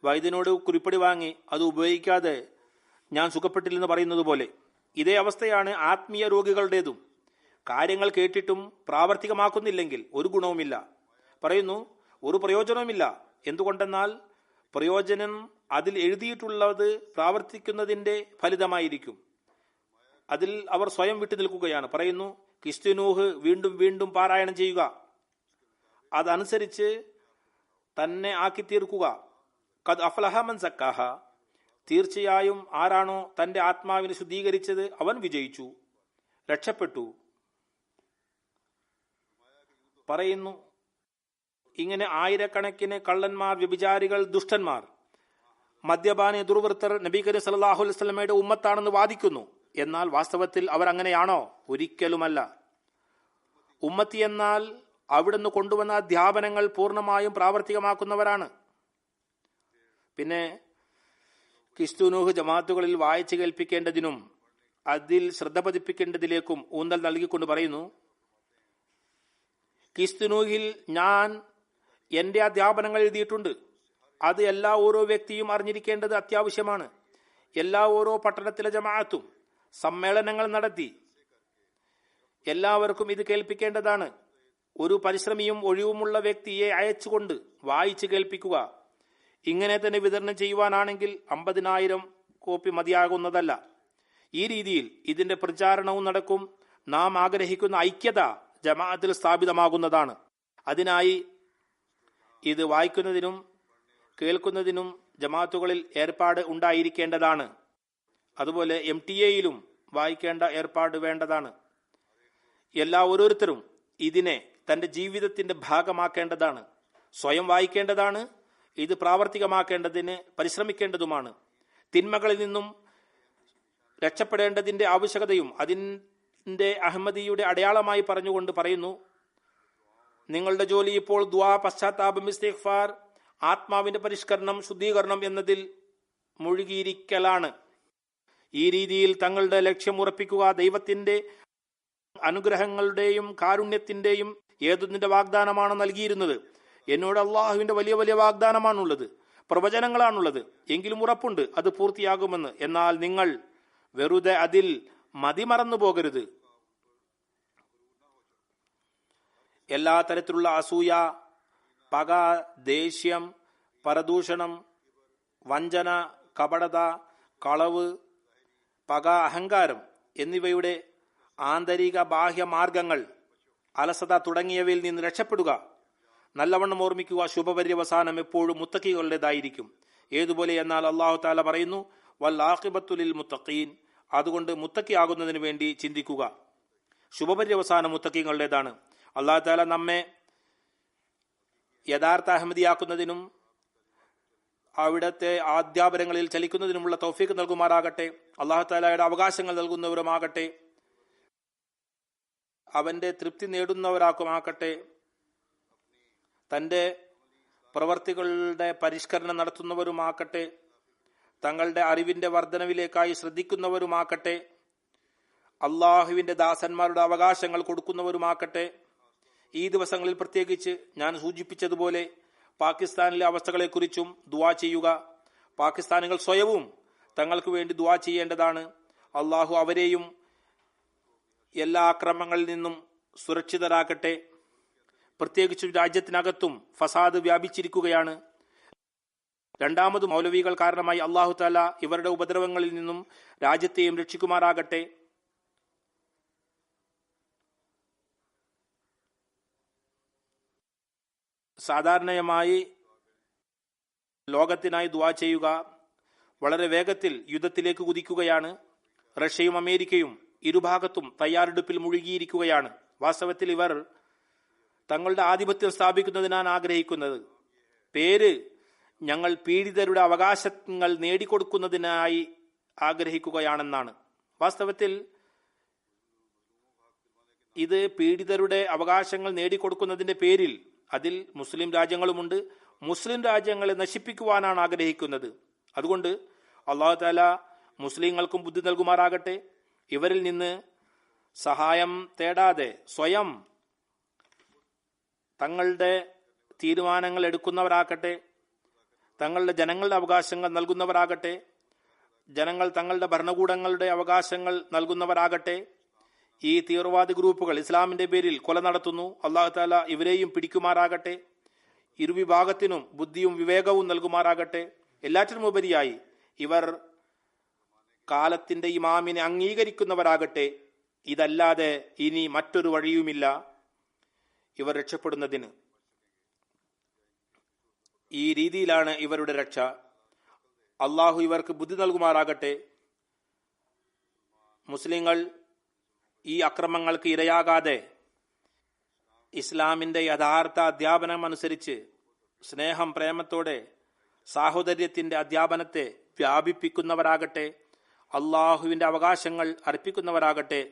വൈദ്യനോട് കുറിപ്പടി വാങ്ങി അത് ഉപയോഗിക്കാതെ ഞാൻ സുഖപ്പെട്ടില്ലെന്ന് പറയുന്നത് പോലെ ഇതേ അവസ്ഥയാണ് ആത്മീയ രോഗികളുടേതും. കാര്യങ്ങൾ കേട്ടിട്ടും പ്രാവർത്തികമാക്കുന്നില്ലെങ്കിൽ ഒരു ഗുണവുമില്ല. പറയുന്നു, ഒരു പ്രയോജനവുമില്ല. എന്തുകൊണ്ടെന്നാൽ പ്രയോജനം അതിൽ എഴുതിയിട്ടുള്ളത് പ്രാവർത്തിക്കുന്നതിന്റെ ഫലിതമായിരിക്കും. അതിൽ അവർ സ്വയം വിട്ടു നിൽക്കുകയാണ്. പറയുന്നു, കിസ്തുനൂഹ് വീണ്ടും വീണ്ടും പാരായണം ചെയ്യുക, അതനുസരിച്ച് തന്നെ ആക്കി തീർക്കുക. ഖദ് അഫ്ലഹ മൻ സക്കാഹ, തീർച്ചയായും ആരാണോ തന്റെ ആത്മാവിനെ ശുദ്ധീകരിച്ചത് അവൻ വിജയിച്ചു, രക്ഷപ്പെട്ടു. പറയുന്നു, ഇങ്ങനെ ആയിരക്കണക്കിന് കള്ളന്മാർ, വ്യഭിചാരികൾ, ദുഷ്ടന്മാർ, മദ്യപാനി, ദുർവൃത്തർ നബി കരീം സല്ലല്ലാഹു അലൈഹി വസല്ലമയുടെ ഉമ്മത്താണെന്ന് വാദിക്കുന്നു. എന്നാൽ വാസ്തവത്തിൽ അവർ അങ്ങനെയാണോ? ഒരിക്കലുമല്ല. ഉമ്മത്തി എന്നാൽ അവിടുന്ന് കൊണ്ടുവന്ന അധ്യാപനങ്ങൾ പൂർണ്ണമായും പ്രാവർത്തികമാക്കുന്നവരാണ്. പിന്നെ കിസ്തുനൂഹ് ജമാഅത്തുകളിൽ വായിച്ചു കേൾപ്പിക്കേണ്ടതിനും അതിൽ ശ്രദ്ധ പതിപ്പിക്കേണ്ടതിലേക്കും ഊന്നൽ നൽകിക്കൊണ്ട് പറയുന്നു, കിസ്തുനൂഹിൽ ഞാൻ എന്റെ അധ്യാപനങ്ങൾ എഴുതിയിട്ടുണ്ട്. അത് ഓരോ വ്യക്തിയും അറിഞ്ഞിരിക്കേണ്ടത് അത്യാവശ്യമാണ്. ഓരോ പട്ടണത്തിലെ ജമാഅത്തും സമ്മേളനങ്ങൾ നടത്തി എല്ലാവർക്കും ഇത് കേൾപ്പിക്കേണ്ടതാണ്. ഒരു പരിശ്രമിയും ഒഴിവുമുള്ള വ്യക്തിയെ അയച്ചുകൊണ്ട് വായിച്ചു കേൾപ്പിക്കുക. ഇങ്ങനെ തന്നെ വിതരണം ചെയ്യുവാനാണെങ്കിൽ 50,000 കോപ്പി മതിയാകുന്നതല്ല. ഈ രീതിയിൽ ഇതിന്റെ പ്രചാരണവും നടക്കും. നാം ആഗ്രഹിക്കുന്ന ഐക്യത ജമാഅത്തിൽ സ്ഥാപിതമാകുന്നതാണ്. അതിനായി ഇത് വായിക്കുന്നതിനും കേൾക്കുന്നതിനും ജമാഅത്തുകളിൽ ഏർപ്പാട് ഉണ്ടായിരിക്കേണ്ടതാണ്. അതുപോലെ MTA-യിലും വായിക്കേണ്ട ഏർപ്പാട് വേണ്ടതാണ്. ഓരോരുത്തരും ഇതിനെ തന്റെ ജീവിതത്തിന്റെ ഭാഗമാക്കേണ്ടതാണ്. സ്വയം വായിക്കേണ്ടതാണ്. ഇത് പ്രാവർത്തികമാക്കേണ്ടതിന് പരിശ്രമിക്കേണ്ടതുമാണ്. തിന്മകളിൽ നിന്നും രക്ഷപ്പെടേണ്ടതിന്റെ ആവശ്യകതയും അതിന്റെ അഹമ്മദിയുടെ അടയാളമായി പറഞ്ഞുകൊണ്ട് പറയുന്നു, നിങ്ങളുടെ ജോലി ഇപ്പോൾ ദുആ, പശ്ചാത്താപം, ഇസ്തിഗ്ഫാർ, ആത്മാവിന്റെ പരിഷ്കരണം, ശുദ്ധീകരണം എന്നതിൽ മുഴുകിയിരിക്കലാണ്. ഈ രീതിയിൽ തങ്ങളുടെ ലക്ഷ്യം ഉറപ്പിക്കുക. ദൈവത്തിന്റെ അനുഗ്രഹങ്ങളുടെയും കാരുണ്യത്തിന്റെയും ഏതൊന്നിന്റെ വാഗ്ദാനമാണ് നൽകിയിരുന്നത്? എന്നോട് അള്ളാഹുവിന്റെ വലിയ വലിയ വാഗ്ദാനമാണുള്ളത്, പ്രവചനങ്ങളാണുള്ളത്. എങ്കിലും ഉറപ്പുണ്ട് അത് പൂർത്തിയാകുമെന്ന്. എന്നാൽ നിങ്ങൾ വെറുതെ അതിൽ മതിമറന്നു പോകരുത്. എല്ലാ തരത്തിലുള്ള അസൂയ, പക, ദേഷ്യം, പരദൂഷണം, വഞ്ചന, കപടത, കളവ്, പക, അഹങ്കാരം എന്നിവയുടെ ആന്തരിക ബാഹ്യ മാർഗങ്ങൾ, അലസത തുടങ്ങിയവയിൽ നിന്ന് രക്ഷപ്പെടുക. നല്ലവണ്ണം ഓർമ്മിക്കുക, ശുഭപര്യവസാനം എപ്പോഴും മുത്തഖികളുടേതായിരിക്കും. ഏതുപോലെ എന്നാൽ അല്ലാഹു തആല പറയുന്നു, വൽ ആഖിബത്തു ലിൽ മുത്തഖീൻ, അതുകൊണ്ട് മുത്തഖിയാകുന്നതിന് വേണ്ടി ചിന്തിക്കുക. ശുഭപര്യവസാനം മുത്തഖികളുടേതാണ്. അല്ലാഹു തആല നമ്മെ യഥാർത്ഥ അഹമ്മദിയാക്കുന്നതിനും അവിടത്തെ അധ്യാപനങ്ങളിൽ ചലിക്കുന്നതിനുമുള്ള തൗഫീഖ് നൽകുമാറാകട്ടെ. അല്ലാഹു തആലയുടെ അവകാശങ്ങൾ നൽകുന്നവരുമാകട്ടെ. അവന്റെ തൃപ്തി നേടുന്നവരാക്കുമാക്കട്ടെ, തന്റെ പ്രവർത്തികളുടെ പരിഷ്കരണം നടത്തുന്നവരുമാക്കട്ടെ, തങ്ങളുടെ അറിവിന്റെ വർധനവിലേക്കായി ശ്രദ്ധിക്കുന്നവരുമാക്കട്ടെ, അള്ളാഹുവിന്റെ ദാസന്മാരുടെ അവകാശങ്ങൾ കൊടുക്കുന്നവരുമാക്കട്ടെ. ഈ ദിവസങ്ങളിൽ പ്രത്യേകിച്ച് ഞാൻ സൂചിപ്പിച്ചതുപോലെ പാകിസ്ഥാനിലെ അവസ്ഥകളെക്കുറിച്ചും ദുആ ചെയ്യുക. പാകിസ്ഥാനികൾ സ്വയവും തങ്ങൾക്ക് വേണ്ടി ദുആ ചെയ്യേണ്ടതാണ്. അള്ളാഹു അവരെയും എല്ലാ ആക്രമണങ്ങളിൽ നിന്നും സുരക്ഷിതരാക്കട്ടെ. പ്രത്യേകിച്ചും രാജ്യത്തിനകത്തും ഫസാദ് വ്യാപിച്ചിരിക്കുകയാണ്. രണ്ടാമത് മൗലവികൾ കാരണമായി അള്ളാഹു തആല ഇവരുടെ ഉപദ്രവങ്ങളിൽ നിന്നും രാജ്യത്തെയും രക്ഷിക്കുമാറാകട്ടെ. സാധാരണയായി ലോകത്തിനായി ദുആ ചെയ്യുക. വളരെ വേഗത്തിൽ യുദ്ധത്തിലേക്ക് കുതിക്കുകയാണ്. റഷ്യയും അമേരിക്കയും ഇരുഭാഗത്തും തയ്യാറെടുപ്പിൽ മുഴുകിയിരിക്കുകയാണ്. വാസ്തവത്തിൽ ഇവർ തങ്ങളുടെ ആധിപത്യം സ്ഥാപിക്കുന്നതിനാണ് ആഗ്രഹിക്കുന്നത്. പേര് ഞങ്ങൾ പീഡിതരുടെ അവകാശങ്ങൾ നേടിക്കൊടുക്കുന്നതിനായി ആഗ്രഹിക്കുകയാണെന്നാണ്. വാസ്തവത്തിൽ ഇത് പീഡിതരുടെ അവകാശങ്ങൾ നേടിക്കൊടുക്കുന്നതിന്റെ പേരിൽ അതിൽ മുസ്ലിം രാജ്യങ്ങളുമുണ്ട്. മുസ്ലിം രാജ്യങ്ങളെ നശിപ്പിക്കുവാനാണ് ആഗ്രഹിക്കുന്നത്. അതുകൊണ്ട് അല്ലാഹു തആല മുസ്ലിങ്ങൾക്കും ബുദ്ധി നൽകുമാറാകട്ടെ. ഇവരിൽ നിന്ന് സഹായം തേടാതെ സ്വയം തങ്ങളുടെ തീരുമാനങ്ങൾ എടുക്കുന്നവരാകട്ടെ, തങ്ങളുടെ ജനങ്ങളുടെ അവകാശങ്ങൾ നൽകുന്നവരാകട്ടെ, ജനങ്ങൾ തങ്ങളുടെ ഭരണകൂടങ്ങളുടെ അവകാശങ്ങൾ നൽകുന്നവരാകട്ടെ. ഈ തീവ്രവാദി ഗ്രൂപ്പുകൾ ഇസ്ലാമിന്റെ പേരിൽ കൊല നടത്തുന്നു. അല്ലാഹു തആല ഇവരെയും പിടിക്കുമാറാകട്ടെ. ഇരുവിഭാഗത്തിനും ബുദ്ധിയും വിവേകവും നൽകുമാറാകട്ടെ. എല്ലാറ്റിനുമുപരിയായി ഇവർ കാലത്തിന്റെ ഇമാമിനെ അംഗീകരിക്കുന്നവരാകട്ടെ. ഇതല്ലാതെ ഇനി മറ്റൊരു വഴിയുമില്ല ഇവർ രക്ഷപ്പെടുന്നതിന്. ഈ രീതിയിലാണ് ഇവരുടെ രക്ഷ. അള്ളാഹു ഇവർക്ക് ബുദ്ധി നൽകുമാറാകട്ടെ. മുസ്ലിങ്ങൾ ഈ അക്രമങ്ങൾക്ക് ഇരയാകാതെ ഇസ്ലാമിന്റെ യഥാർത്ഥ അധ്യാപനം അനുസരിച്ച് സ്നേഹം, പ്രേമത്തോടെ സാഹോദര്യത്തിന്റെ അധ്യാപനത്തെ വ്യാപിപ്പിക്കുന്നവരാകട്ടെ. അള്ളാഹുവിന്റെ അവകാശങ്ങൾ അർപ്പിക്കുന്നവരാകട്ടെ.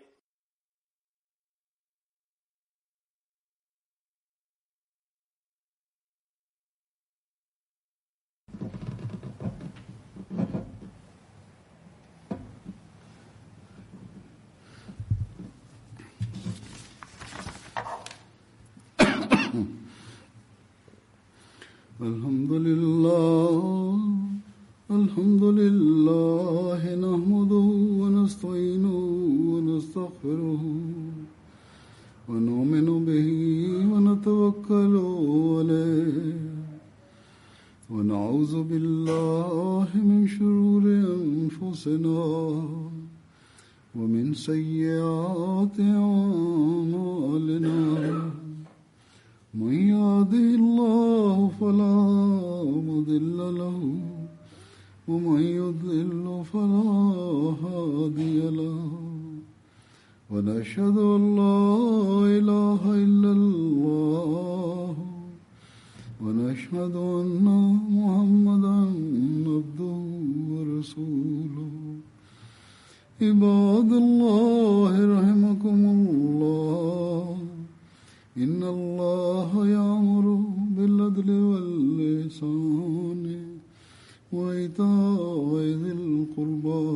الحمد لله نحمده ونستعينه ونستغفره ونؤمن به ونتوكل عليه ونعوذ بالله من شرور أنفسنا ومن سيئات أعمالنا. من يهده الله فلا مضل له ومن يضلل فلا هادي له. ونشهد أن لا إله إلا الله ونشهد أن محمدا عبده ورسوله. عباد الله رحمكم الله إن الله يأمر بالعدل والإحسان وإيتاء ذي القربى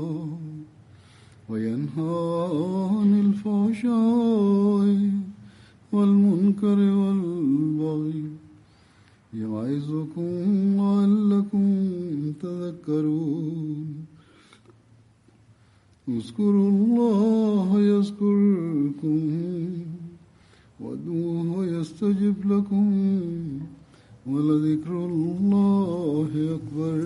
وينهى عن الفحشاء والمنكر والبغي يعظكم لعلكم تذكرون. اذكروا الله يذكركم وادعوه يستجب لكم ولذكر الله أكبر.